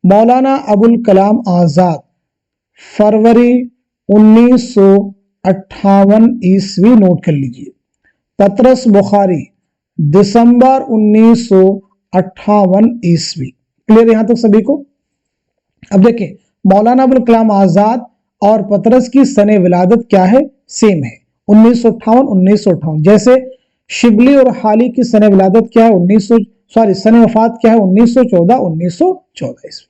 Speaker 1: मौलाना अबुल कलाम आजाद, फरवरी 1958 ईस्वी, नोट कर लीजिए। पतरस बुखारी, दिसंबर 1958 ईस्वी। क्लियर यहां तक सभी को? अब देखिए, मौलाना अबुल कलाम आजाद और पतरस की सने विलादत क्या है, सेम है, 1958। जैसे शिबली और हाली की सने विलादत क्या है, सने वफात क्या है, 1914 ईस्वी।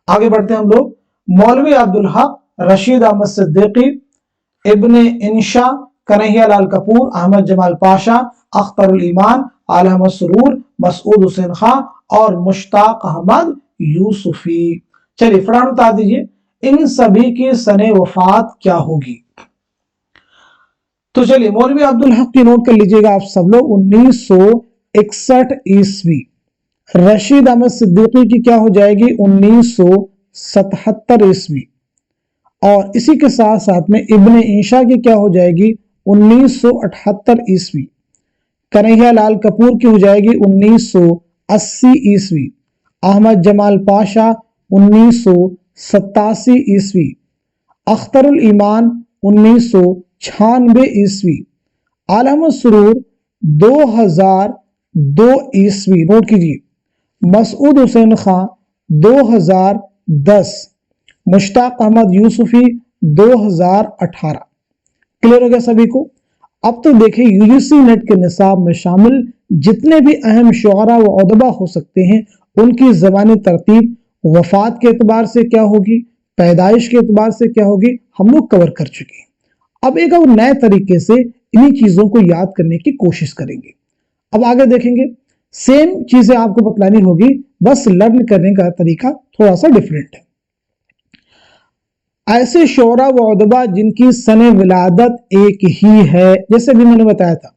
Speaker 1: आगे बढ़ते हैं हम लोग। मौलवी अब्दुल हक, रशीद अहमद सिद्दीकी, इब्ने इंशा, कन्हैया लाल कपूर, अहमद जमाल पाशा, अख्तरुल ईमान, आला अहमद सुरूर, मसूद हुसैन खां और मुश्ताक अहमद यूसुफी। चलिए फटाफट बता दीजिए, इन सभी की सने वफात क्या होगी। तो चलिए, मौलवी अब्दुल हक की नोट कर लीजिएगा आप सब लोग, 1961 ईस्वी। रशीद अहमद सिद्दीकी की क्या हो जाएगी, 1977 ईस्वी। और इसी के साथ साथ में इब्ने इंशा की क्या हो जाएगी, 1978 ईस्वी। कन्हैया लाल कपूर की हो जाएगी 1980 ईस्वी। अहमद जमाल पाशा 1987 ईस्वी। अख्तरुल ईमान 1996 ईस्वी। आला अहमद सुरूर 2002 ईस्वी, नोट कीजिए। मसूद हुसैन खां 2010। मुश्ताक अहमद यूसुफी 2018। क्लियर हो गया सभी को? अब तो देखिए, यूजीसी नेट के निसाब में शामिल जितने भी अहम शुअरा व उदबा हो सकते हैं, उनकी ज़बानी तरतीब वफात के एतबार से क्या होगी, पैदाइश के एतबार से क्या होगी, हम लोग कवर कर चुके हैं। अब एक और नए तरीके से इन्हीं चीज़ों को याद करने की कोशिश करेंगे। अब आगे देखेंगे, सेम चीज़ें आपको बतलानी होगी, बस लर्न करने का तरीका थोड़ा सा डिफरेंट है। ऐसे शोरा व उदबा जिनकी सने विलादत एक ही है, जैसे भी मैंने बताया था,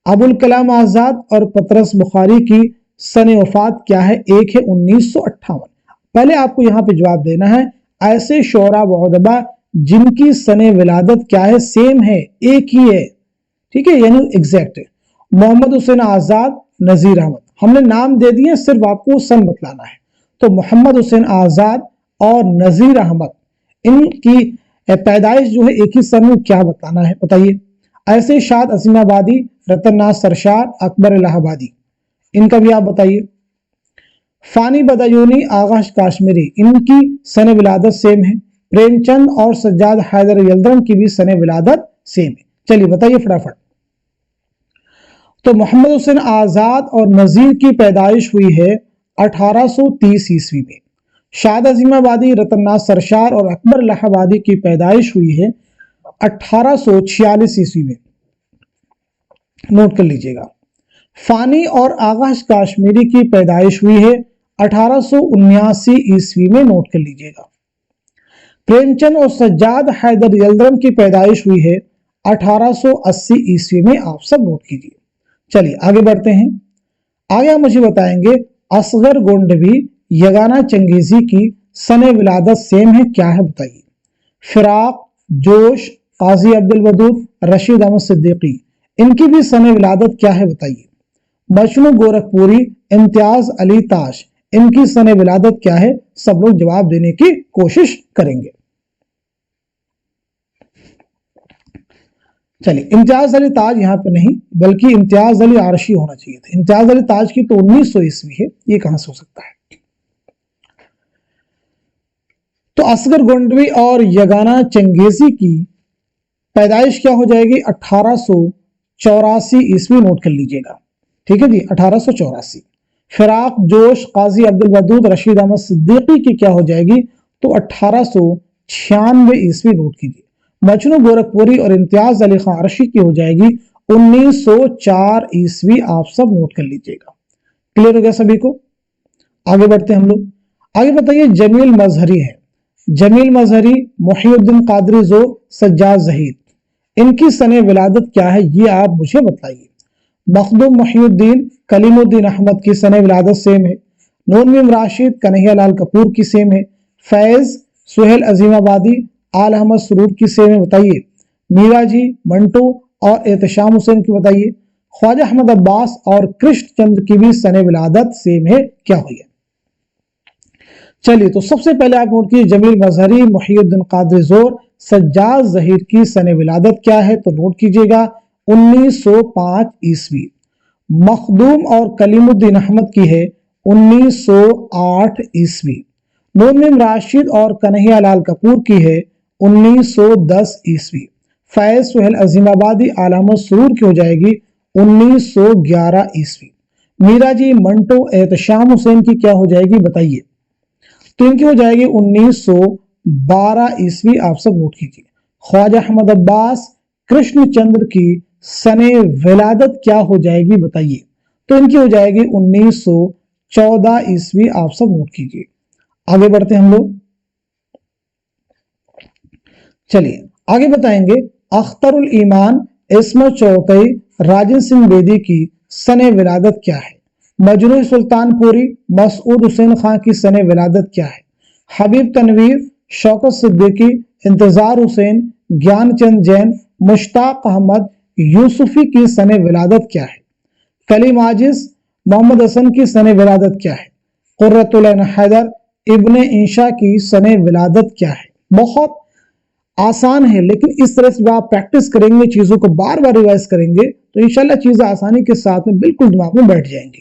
Speaker 1: अबुल कलाम आजाद और पतरस बुखारी की सने वफात क्या है, एक है 1958। पहले आपको यहां पे जवाब देना है, ऐसे शोरा व उदबा जिनकी सने विलादत क्या है, सेम है, एक ही है, ठीक है, यानी एग्जैक्ट है। मोहम्मद हुसैन आजाद, नजीर अहमद, हमने नाम दे दिए, सिर्फ आपको सन बतलाना है। तो मोहम्मद हुसैन आजाद और नजीर अहमद, इनकी पैदाइश जो है एक ही सन में, क्या बताना है बताइए। ऐसे शाद असीमाबादी, रतन सरशार, अकबर इलाहाबादी, इनका भी आप बताइए। फानी बदायूनी, आगाश काश्मीरी, इनकी सने विलादत सेम है। प्रेमचंद और सज्जाद हैदर यल्दरम की भी सने विलादत सेम है। चलिए बताइए फटाफट। तो मोहम्मद हुसैन आजाद और नजीर की पैदाइश हुई है 1830 ईस्वी में। शाद अजीमाबादी, रतन सरशार और अकबर इलाहाबादी की पैदाइश हुई है 1846 ईस्वी में, नोट कर लीजिएगा। फानी और आगाश काश्मीरी की पैदाइश हुई है 1879 ईस्वी में, नोट कर लीजिएगा। प्रेमचंद और सज्जाद हैदर यल्दरम की पैदाइश हुई है 1880 ईस्वी में, आप सब नोट कीजिए। चलिए आगे बढ़ते हैं। आगे मुझे बताएंगे असगर गोंडवी, यगाना चंगेजी की सने विलादत सेम है, क्या है बताइए। फिराक, जोश, काजी अब्दुल वदूद, रशीद अहमद सिद्दीकी, इनकी भी सने विलादत क्या है बताइए। मजनू गोरखपुरी, इम्तियाज अली ताश, ان کی سن ولادت کیا ہے؟ سب لوگ جواب دینے کی کوشش کریں گے۔ چلیے، امتیاز علی تاج یہاں پہ نہیں بلکہ امتیاز علی عرشی ہونا چاہیے تھا۔ امتیاز علی تاج کی تو 1900 عیسوی ہے، یہ کہاں سے ہو سکتا ہے؟ تو اصغر گونڈوی اور یگانہ چنگیزی کی پیدائش کیا ہو جائے گی؟ 1884 عیسوی، نوٹ کر لیجئے گا، ٹھیک ہے جی، 1884۔ فراق جوش قاضی عبدالودود رشید احمد صدیقی کی کیا ہو جائے گی؟ تو 1896 عیسوی، نوٹ کیجئے۔ مجنو گورکھپوری اور امتیاز علی خان عرشی کی ہو جائے گی 1904 عیسوی، آپ سب نوٹ کر لیجئے گا۔ کلیئر ہو گیا سبھی کو؟ آگے بڑھتے ہیں ہم لوگ۔ آگے بتائیے، جمیل مظہری ہے، جمیل مظہری، محی الدین قادری ذوق، سجاد زہید، ان کی سن ولادت کیا ہے؟ یہ آپ مجھے بتائیے۔ مخدوم محی الدین کلیم الدین احمد کی سن ولادت سیم ہے۔ نون میم راشد کنہیا لال کپور کی سیم ہے۔ فیض سہیل عظیم آبادی آل احمد سرور کی سیم ہے، بتائیے۔ میرا جی منٹو اور احتشام حسین کی بتائیے۔ خواجہ احمد عباس اور کرشن چندر کی بھی سن ولادت سیم ہے، کیا ہوئی ہے؟ چلیے، تو سب سے پہلے آپ نوٹ کیجئے، جمیل مظہری، محی الدین قادری ذوق، سجاد زہیر کی سن ولادت کیا ہے؟ تو نوٹ کیجئے گا 1905 عیسوی۔ مخدوم اور کلیم الدین احمد کی ہے 1908 عیسوی۔ نون میم راشد اور کنہیا لال کپور کی ہے 1910 عیسوی۔ فیض سہیل عظیم آبادی آل احمد سرور کی ہو جائے گی 1911 عیسوی۔ میرا جی منٹو احتشام حسین کی کیا ہو جائے گی؟ بتائیے۔ تو ان کی ہو جائے گی 1912 عیسوی، آپ سب نوٹ کیجئے۔ خواجہ احمد عباس کرشن چندر کی سن ولادت کیا ہو جائے گی؟ بتائیے۔ تو ان کی ہو جائے گی 1914 عیسوی، آپ سب نوٹ کیجئے۔ آگے بڑھتے ہیں ہم لوگ۔ چلیے، آگے بتائیں گے، اختر الایمان عصمت چوگتائی راجن سنگھ بیدی کی سن ولادت کیا ہے؟ مجروح سلطان پوری مسعود حسین خان کی سن ولادت کیا ہے؟ حبیب تنویر شوکت صدیقی انتظار حسین گیان چند جین مشتاق احمد یوسفی کی سن ولادت کیا ہے؟ کلیم عاجز محمد حسن کی سن ولادت کیا ہے؟ قرۃ العین حیدر ابن انشا کی سن ولادت کیا ہے؟ بہت آسان ہے، لیکن اس طرح سے جب آپ پریکٹس کریں گے، چیزوں کو بار بار ریوائز کریں گے تو انشاءاللہ چیزیں آسانی کے ساتھ میں بالکل دماغ میں بیٹھ جائیں گی۔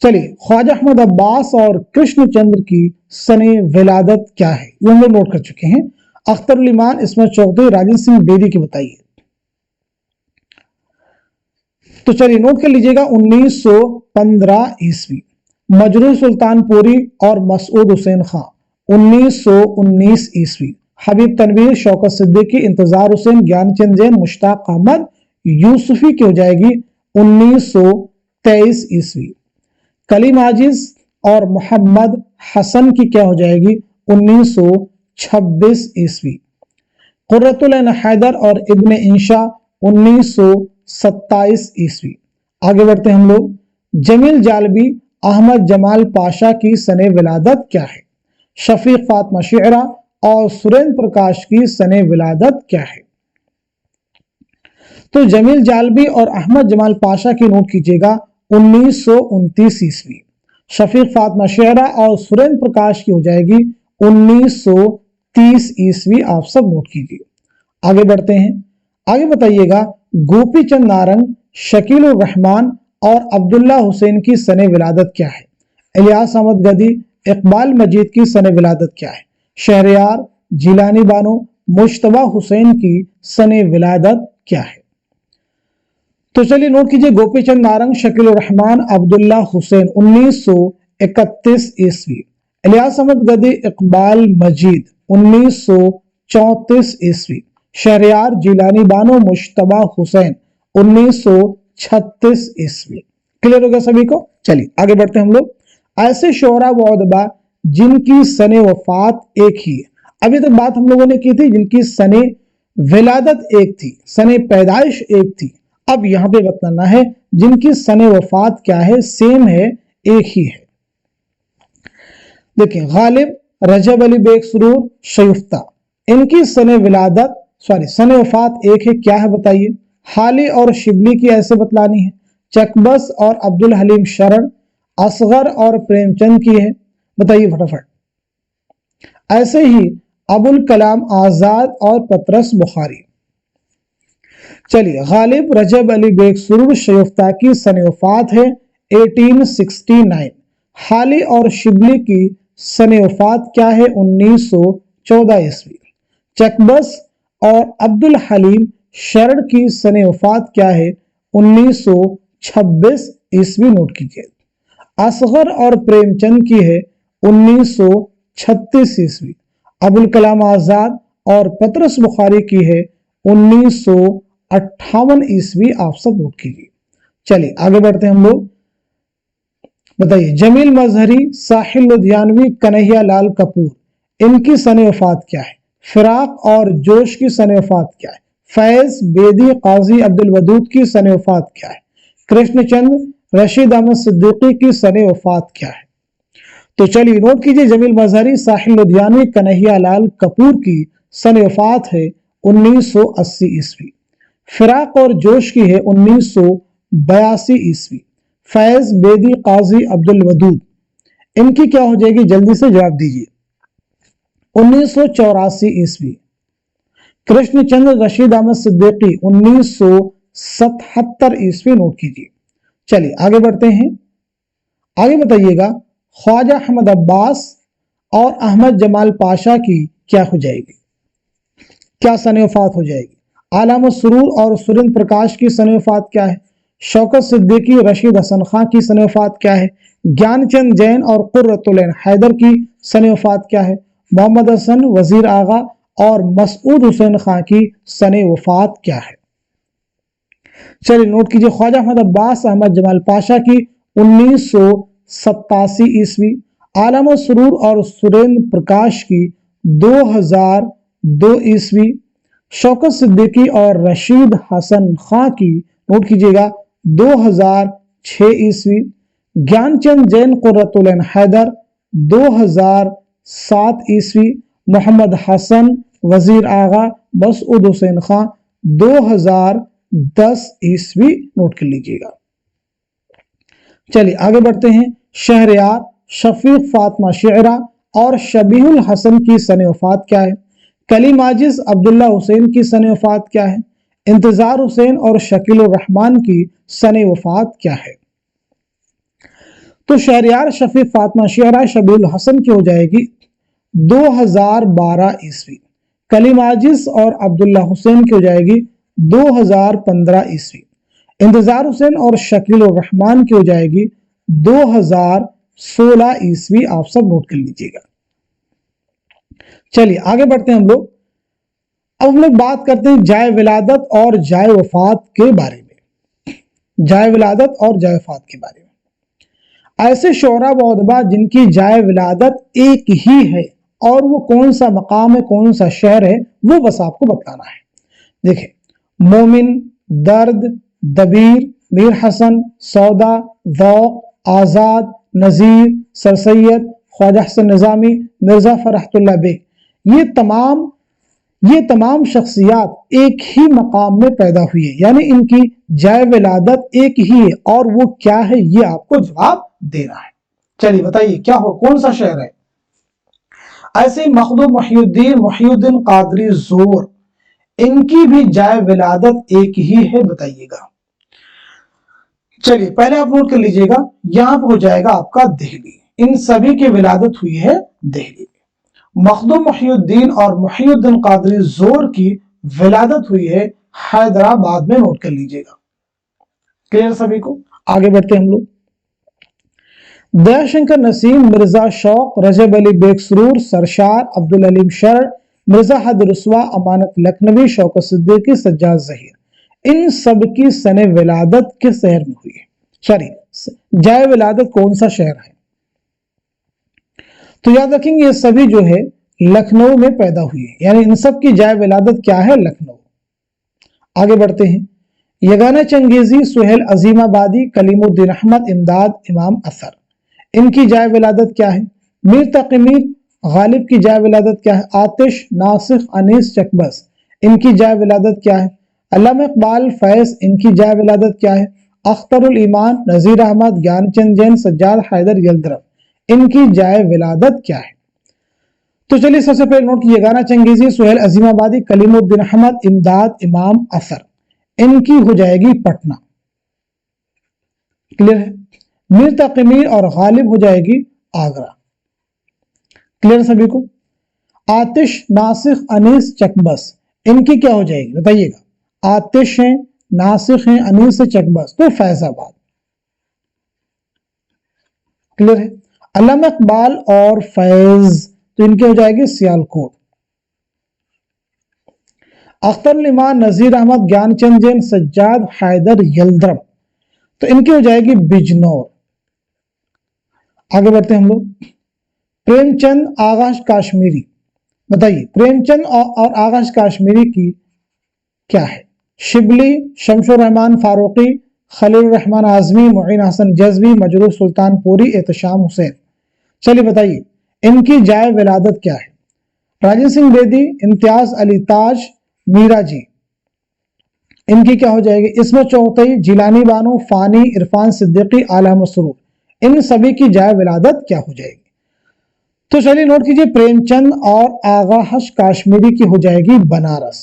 Speaker 1: چلیے، خواجہ احمد عباس اور کرشن چندر کی سن ولادت کیا ہے؟ یہ ہم لوگ نوٹ کر چکے ہیں۔ اختر الایمان عصمت چوگتائی راجن سنگھ بیدی کی بتائیے۔ تو چلیے نوٹ کر لیجئے گا 1915 عیسوی۔ مجروح سلطان پوری اور مسعود حسین خان 1919 عیسوی۔ حبیب تنویر شوکت صدیقی انتظار حسین گیان چند جین مشتاق احمد یوسفی کی ہو جائے گی 1923 عیسوی۔ کلیم عاجز اور محمد حسن کی کیا ہو جائے گی 1926 عیسوی۔ قرۃ العین حیدر اور ابن انشا 1927 عیسوی۔ آگے بڑھتے ہیں ہم لوگ۔ جمیل جالبی احمد جمال پاشا کی سن ولادت کیا ہے؟ شفیق فاطمہ شعرا اور سریندر پرکاش کی سن ولادت کیا ہے؟ تو جمیل جالبی اور احمد جمال پاشا کی نوٹ کیجئے گا 1929 عیسوی۔ شفیق فاطمہ شعرا اور سریندر پرکاش کی ہو جائے گی 1930 عیسوی، آپ سب نوٹ کیجئے۔ آگے بڑھتے ہیں۔ آگے بتائیے گا، گوپی چند نارنگ شکیل الرحمان اور عبداللہ حسین کی سن ولادت کیا ہے؟ الیاس احمد گدی اقبال مجید کی سن ولادت کیا ہے؟ شہریار جیلانی بانو مجتبی حسین کی سن ولادت کیا ہے؟ تو چلیے نوٹ کیجئے، گوپی چند نارنگ شکیل الرحمان عبداللہ حسین 1931 عیسوی۔ الیاس احمد گدی اقبال مجید 1934 عیسوی۔ شہریار جیلانی بانو مجتبی حسین 1936 عیسوی۔ کلیئر ہو گیا سبھی کو؟ چلیے آگے بڑھتے ہیں ہم لوگ۔ ایسے شعراء و ادباء جن کی سن وفات ایک ہی ہے۔ ابھی تک بات ہم لوگوں نے کی تھی جن کی سن ولادت ایک تھی، سن پیدائش ایک تھی۔ اب یہاں پہ بتانا ہے جن کی سن وفات کیا ہے، سیم ہے، ایک ہی ہے۔ دیکھیں، غالب رجب علی بیگ سرور شیفتہ، ان کی سن وفات ایک ہے، کیا ہے بتائیے؟ حالی اور شبلی کی ایسے بتلانی ہے۔ چکبس اور عبدالحلیم شرن، असगर और प्रेमचंद की है, बताइए फटाफट। ऐसे ही अबुल कलाम आजाद और पतरस बुखारी। चलिए, गालिब रजब अली बेग सुरूर शयूफ्ता की सने-वफात है 1869। हाली और शिबली की सने-वफात क्या है? 1914 ईस्वी। चकबस और अब्दुल हलीम शरड़ की सने-वफात क्या है? 1926 ईस्वी, नोट कीजिए। असगर और प्रेमचंद की है 1936 ईस्वी। अबुल कलाम आजाद और पतरस बुखारी की है 1958 ईस्वी, आप सब नोट कीजिए। चलिए आगे बढ़ते हैं हम लोग। बताइए, जमील मजहरी, साहिल लुधियानवी, कन्हैया लाल कपूर, इनकी सने-वफात क्या है? फिराक और जोश की सने-वफात क्या है? फैज, बेदी, काजी अब्दुल वदूद की सने-वफात क्या है? कृष्णचंद, रशीद अहमद सिद्दीकी की सने-वफात क्या है? तो चलिए नोट कीजिए, जमील मजहरी, साहिल लुधियानवी, कन्हैया लाल कपूर की सने-वफात है 1980 ईस्वी। फिराक और जोश की है 1982 ईस्वी। फैज, बेदी, काजी अब्दुल वदूद, इनकी क्या हो जाएगी? जल्दी से जवाब दीजिए। 1984 ईस्वी। कृष्णचंद्र रशीद अहमद सिद्दीकी 1977 ईस्वी, नोट कीजिए। चलिए आगे बढ़ते हैं। आगे बताइएगा, ख्वाजा अहमद अब्बास और अहमद जमाल पाशा की क्या हो जाएगी? क्या सने-वफात हो जाएगी? आलम सुरूर और सुरेंद्र प्रकाश की सने-वफात क्या है? शौकत सिद्दीकी, रशीद हसन खां की सने-वफात क्या है? ज्ञानचंद जैन और कुर्रतुल ऐन हैदर की सने-वफात क्या है? मोहम्मद हसन, वजीर आगा और मसूद हुसैन खां की सने-वफात क्या है? चलिए नोट कीजिए, ख्वाजा अहमद अब्बास अहमद जमाल पाशा की 1987 ईस्वी। आलम सुरूर और सुरेंद्र प्रकाश की 2002 ईस्वी। शौकत सिद्दीकी और रशीद हसन खां की, नोट कीजिएगा, 2006 ईस्वी। ज्ञानचंद जैन कुर्रतुल ऐन हैदर 2007 ईस्वी। मोहम्मद हसन, वजीर आगा, मसूद हुसैन खां 2010 ईस्वी, नोट कर लीजिएगा। चलिए आगे बढ़ते हैं। शहरयार, शफीक फातिमा शेरा और शबीहुल हसन की सने-वफात क्या है? कलीम आजिज अब्दुल्ला हुसैन की सने-वफात क्या है? इंतजार हुसैन और शकील रहमान की सने-वफात क्या है? तो शहरयार, शफीक फातिमा शेरा, शबीहुल हसन की हो जाएगी 2012 ईस्वी। कलीम आजिज और अब्दुल्ला हुसैन की हो जाएगी 2015 ईस्वी। इंतजार हुसैन और शकील रहमान की हो जाएगी 2016 ईस्वी, आप सब नोट कर लीजिएगा। चलिए आगे बढ़ते हैं हम लोग। अब हम लोग बात करते हैं जाए विलादत और जाए वफात के बारे में। जाए विलादत और जाए वफात के बारे में, ऐसे शोरा व उदबा जिनकी जाए विलादत एक ही है और वो कौन सा मकाम है, कौन सा शहर है, वो बस आपको बताना है। देखिए, मोमिन, दर्द, दबीर, मीर हसन, सौदा, ज़ौक़, आज़ाद, नज़ीर, सर सैयद, ख्वाजा हसन निज़ामी, मिर्ज़ा फरहतुल्लाह बेग, ये तमाम शख्सियात एक ही मकाम में पैदा हुई है, यानी इनकी जाए विलादत एक ही है और वो क्या है, ये आपको जवाब देना है। चलिए बताइए क्या हो, कौन सा शहर है? ऐसे ही मखदूम मुहियुद्दीन कादरी जोर, इनकी भी जाए विलादत एक ही है, बताइएगा। चलिए पहले आप नोट कर लीजिएगा, यहां पर हो जाएगा आपका दिल्ली। इन सभी की विलादत हुई है दिल्ली में। मखदूम मुहियुद्दीन और मुहियुद्दीन कादरी जोर की विलादत हुई है हैदराबाद में, नोट कर लीजिएगा। क्लियर सभी को? आगे बढ़ते हम लोग। दयाशंकर नसीम, मिर्जा शौक, रजब अली बेग सुरूर, सरशार, अब्दुल अलीम शरड़, मिर्जा हद रुस्वा, अमानत लखनवी, शौकत सिद्दीकी, सज्जाद ज़हीर, इन सब की सने विलादत किस शहर में हुई है? सॉरी, जाए विलादत कौन सा शहर है? तो याद रखेंगे ये सभी जो है लखनऊ में पैदा हुई है, यानी इन सब की जाए विलादत क्या है? लखनऊ। आगे बढ़ते हैं। यगाना चंगेजी, सुहेल अजीमाबादी, कलीमुद्दीन अहमद, इमदाद, इमाम असर, इनकी जाए विलादत क्या है? मीर तकी मीर गालिब की जाए विलादत क्या है? आतिश, नासिख, अनीस, चकबस, इनकी जाए विलादत क्या है? अल्लामा इकबाल, फैज, इनकी जाए विलादत क्या है? اختر الایمان نذیر احمد گیان چند جین سجاد حیدر یلدرم، ان کی جائے ولادت کیا ہے؟ تو چلیے سب سے پہلے نوٹ کیجیے گانا چنگیزی سہیل عظیم آبادی کلیم الدین احمد امداد امام اثر، ان کی ہو جائے گی پٹنہ، کلیئر ہے؟ میر تقی میر اور غالب ہو جائے گی آگرہ، کلیئر سبھی کو؟ آتش ناسخ انیس چکبس، ان کی کیا ہو جائے گی بتائیے گا؟ آتش ہیں، ناسخ ہیں، انیس چکبس تو فیض آباد، کلیئر ہے؟ علامہ اقبال اور فیض تو ان کی ہو جائے گی سیالکوٹ، اختر الایمان نذیر احمد گیان چند جین سجاد حیدر یلدرم تو ان کی ہو جائے گی بجنور۔ آگے بڑھتے ہیں ہم لوگ، پریم چند آغاش کاشمیری، بتائیے پریم چند اور آغاش کاشمیری کی کیا ہے؟ شبلی، شمس الرحمن فاروقی، خلیل الرحمن اعظمی، معین حسن جزوی، مجروح سلطان پوری، احتشام حسین، چلیے بتائیے ان کی جائے ولادت کیا ہے؟ راجن سنگھ بیدی، امتیاز علی تاج، میرا جی، ان کی کیا ہو جائے گی؟ عصمت چوغتئی، جیلانی بانو، فانی، عرفان صدیقی، اعلی مسرور، ان سبھی کی جائے ولادت کیا ہو جائے گی؟ تو چلیے نوٹ کیجئے پریم چند اور آغاش کاشمیری کی ہو جائے گی بنارس،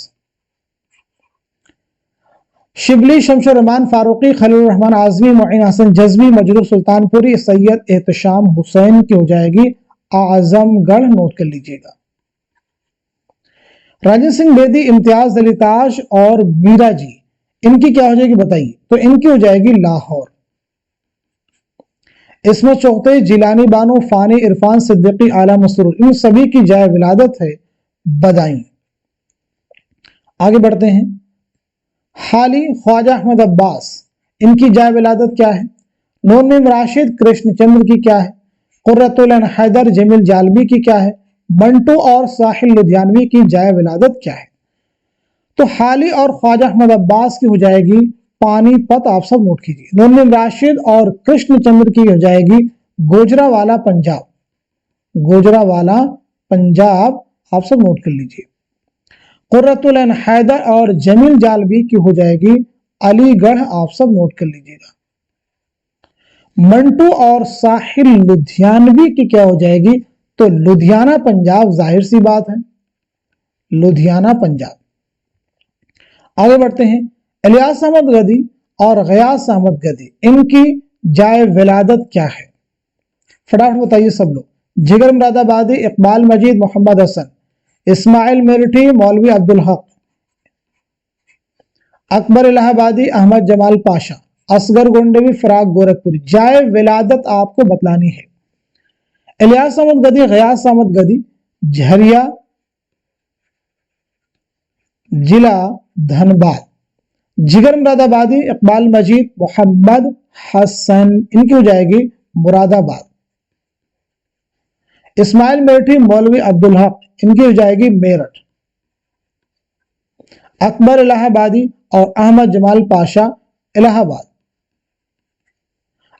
Speaker 1: شبلی، شمس الرحمن فاروقی، خلیل الرحمن اعظمی، معین حسن جزوی، مجروح سلطان پوری، سید احتشام حسین کی ہو جائے گی اعظم گڑھ، نوٹ کر لیجئے گا۔ راجن سنگھ بیدی، امتیاز علی تاج اور میرا جی، ان کی کیا ہو جائے گی بتائیے؟ تو ان کی ہو جائے گی لاہور، عصمت چوغتئی، جیلانی بانو، فانی، عرفان صدیقی، اعلی مسرور، ان سبھی کی جائے ولادت ہے بدائیں۔ آگے بڑھتے ہیں، حالی خواجہ احمد عباس، ان کی جائے ولادت کیا ہے؟ نورنیم راشد کرشن چندر کی کیا ہے؟ قرۃ العین حیدر جمیل جالبی کی کیا ہے؟ منٹو اور ساحل لدھیانوی کی جائے ولادت کیا ہے؟ تو حالی اور خواجہ احمد عباس کی ہو جائے گی پانی پت، آپ سب نوٹ کیجیے۔ نورنیم راشد اور کرشن چندر کی ہو جائے گی گوجرانوالا پنجاب، گوجرانوالا پنجاب، آپ سب نوٹ کر لیجیے۔ قرۃ العین حیدر اور جمیل جالبی کی ہو جائے گی علی گڑھ، آپ سب نوٹ کر لیجیے گا۔ منٹو اور ساحل لدھیانوی کی کیا ہو جائے گی؟ تو لدھیانہ پنجاب، ظاہر سی بات ہے لدھیانہ پنجاب۔ آگے بڑھتے ہیں، الیاس احمد گدی اور غیاث احمد گدی، ان کی جائے ولادت کیا ہے؟ فٹافٹ بتائیے سب لوگ۔ جگر مراد آبادی، اقبال مجید، محمد حسن، اسماعیل میرٹھی، مولوی عبدالحق، اکبر الہ آبادی، احمد جمال پاشا، اصغر گونڈوی، فراق گورکھپوری، جائے ولادت آپ کو بتلانی ہے۔ الیاس احمد گدی، غیاث احمد گدی، جھریا، ضلع دھنباد، جگر مراد آبادی، اقبال مجید، محمد حسن، ان کی ہو جائے گی مراد آباد، اسماعیل میرٹھی، مولوی عبدالحق، ان کی ہو جائے گی میرٹھ، اکبر الہ آبادی اور احمد جمال پاشا الہ آباد،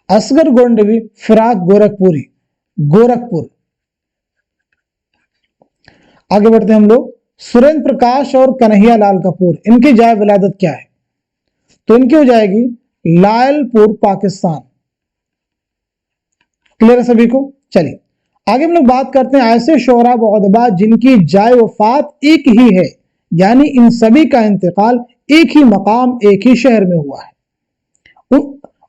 Speaker 1: اصغر گونڈوی، فراق گورکھپوری، گورکھپور۔ آگے بڑھتے ہیں ہم لوگ، سریندر پرکاش اور کنہیا لال کپور، ان کی جائے ولادت کیا ہے؟ تو ان کی ہو جائے گی لائل پور، پاکستان، کلیئر ہے سبھی کو؟ چلیے آگے ہم لوگ بات کرتے ہیں ایسے شعراء و ادباء جن کی جائے وفات ایک ہی ہے، یعنی ان سبھی کا انتقال ایک ہی مقام، ایک ہی شہر میں ہوا ہے۔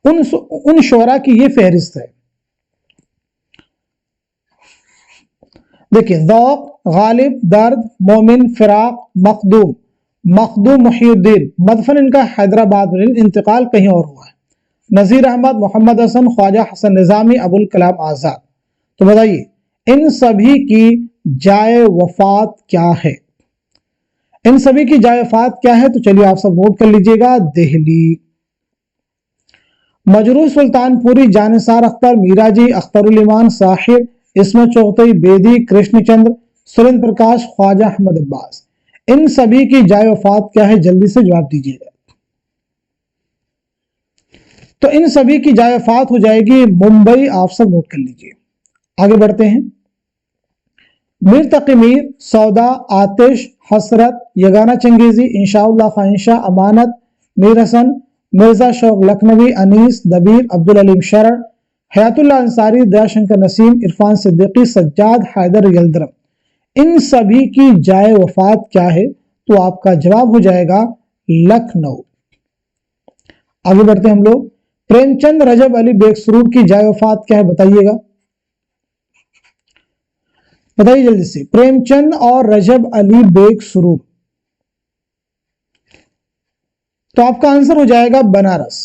Speaker 1: ان شعراء کی یہ فہرست ہے، دیکھیں، ذوق، غالب، درد، مومن، فراق، مخدوم محی الدین، مدفن ان کا حیدرآباد میں، انتقال کہیں اور ہوا ہے۔ نذیر احمد، محمد حسن، خواجہ حسن نظامی، ابوالکلام آزاد، تو بتائیے ان سبھی کی جائے وفات کیا ہے؟ ان سبھی کی جائے وفات کیا ہے؟ تو چلیے آپ سب نوٹ کر لیجئے گا، دہلی۔ مجروح سلطان پوری، جانثار اختر، میرا جی، اختر الایمان، ساحر، عصمت چوغتئی، بیدی، کرشن چندر، سریندر پرکاش، خواجہ احمد عباس، ان سبھی کی جائے وفات کیا ہے؟ جلدی سے جواب دیجیے گا۔ تو ان سبھی کی جائے وفات ہو جائے گی ممبئی، آپ سب نوٹ کر لیجئے۔ آگے بڑھتے ہیں، میر تقی میر، سودا، آتش، حسرت، یگانہ چنگیزی، انشاءاللہ خواہشہ، امانت، میر حسن، मिर्जा शौक लखनवी, अनीस दबीर, अब्दुल अलीम शरण, हयातुल्लाह अंसारी, दयाशंकर नसीम, इरफान सिद्दीकी, सज्जाद हैदर यल्दरम, इन सभी की जाए वफात क्या है? तो आपका जवाब हो जाएगा लखनऊ। आगे बढ़ते हैं हम लोग। प्रेमचंद रजब अली बेग सुरूर की जाए वफात क्या है? बताइएगा, बताइए जल्दी से। प्रेमचंद और रजब अली बेग सुरूर, तो आपका आंसर हो जाएगा बनारस।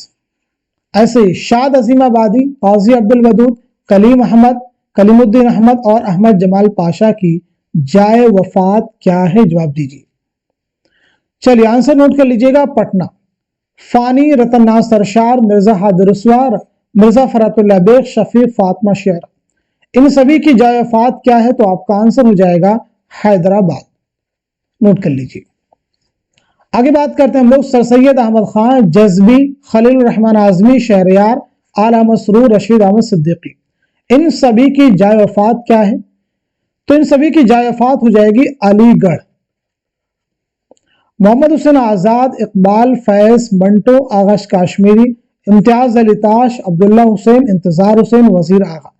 Speaker 1: ऐसे शाद अजीमाबादी, काजी अब्दुल वदूद, कलीम अहमद, कलीमुद्दीन अहमद और अहमद जमाल पाशा की जाए वफात क्या है? जवाब दीजिए। चलिए आंसर नोट कर लीजिएगा। पटना। फानी, रतन नाज सरशार, मिर्जा हादिर उसवार, मिर्जा फरातुल्लाह बेग, शफीक फातिमा शेर, इन सभी की जाए वफात क्या है? तो आपका आंसर हो जाएगा हैदराबाद। नोट कर लीजिए। आगे बात करते हैं हम लोग। सर सैयद अहमद खान, जज्बी, खलील रहमान आजमी, शहरयार, आला मसरूर, रशीद अहमद सिद्दीकी, इन सभी की जाए वफात क्या है? तो इन सभी की जाए वफात हो जाएगी अलीगढ़। मोहम्मद हुसैन आजाद, इकबाल, फैज, मंटो, आगाश काश्मीरी, इम्तियाज अली ताश, अब्दुल्ला हुसैन, इंतजार हुसैन, वजीर आगा,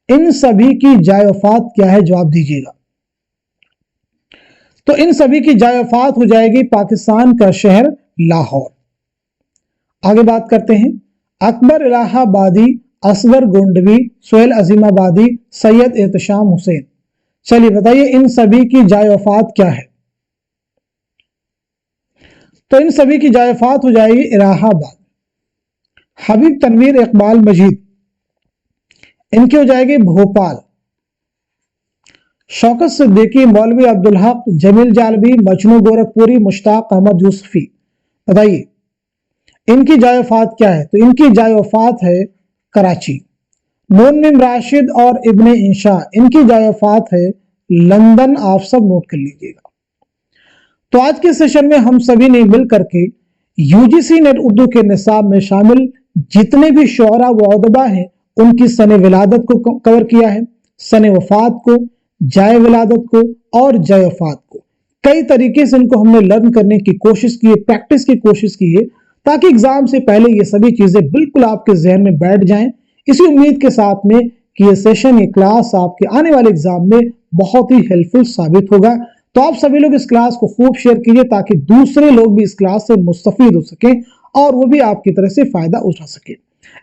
Speaker 1: इन सभी की जाए वफात क्या है? जवाब दीजिएगा। तो इन सभी की जाए वफात हो जाएगी पाकिस्तान का शहर लाहौर। आगे बात करते हैं। अकबर इलाहाबादी, असगर गोंडवी, सुहेल अजीमाबादी, सैयद एहतशाम हुसैन, चलिए बताइए इन सभी की जाए वफात क्या है? तो इन सभी की जाए वफात हो जाएगी इलाहाबाद। हबीब तनवीर, इकबाल मजीद, इनकी हो जाएगी भोपाल। शौकत सिद्दीकी, मौलवी अब्दुल हक, जमील जालबी, मजनू गोरखपुरी, मुश्ताक अहमद यूसुफी, बताइए इनकी जाए वफात क्या है? तो इनकी जाए वफात है कराची। मोमिन राशिद और इब्ने इंशा, इनकी जाए वफात है लंदन। आप सब नोट कर लीजिएगा। तो आज के सेशन में हम सभी ने मिल करके यूजीसी नेट उर्दू के निसाब में शामिल जितने भी शोरा व उदबा हैं उनकी सने विलादत को कवर किया है, सने वफात को, जाए विलादत को और जाए वफात को। कई तरीके से इनको हमने लर्न करने की कोशिश की है, प्रैक्टिस की कोशिश की है, ताकि एग्जाम से पहले ये सभी चीजें बिल्कुल आपके जहन में बैठ जाएं। इसी उम्मीद के साथ में कि ये सेशन, ये क्लास आपके आने वाले एग्जाम में बहुत ही हेल्पफुल साबित होगा। तो आप सभी लोग इस क्लास को खूब शेयर कीजिए ताकि दूसरे लोग भी इस क्लास से मुस्तफीद हो सके और वो भी आपकी तरह से फायदा उठा सके।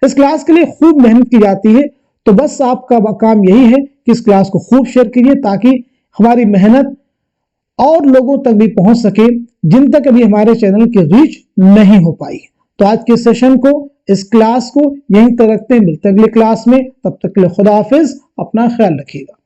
Speaker 1: इस क्लास के लिए खूब मेहनत की जाती है, तो बस आपका काम यही है कि इस क्लास को खूब शेयर कीजिए ताकि हमारी मेहनत और लोगों तक भी पहुंच सके जिन तक अभी हमारे चैनल की रीच नहीं हो पाई। तो आज के सेशन को, इस क्लास को यहीं तक रखते हैं। मिलते हैं अगले क्लास में, तब तक के लिए खुदा हाफिज, अपना ख्याल रखिएगा।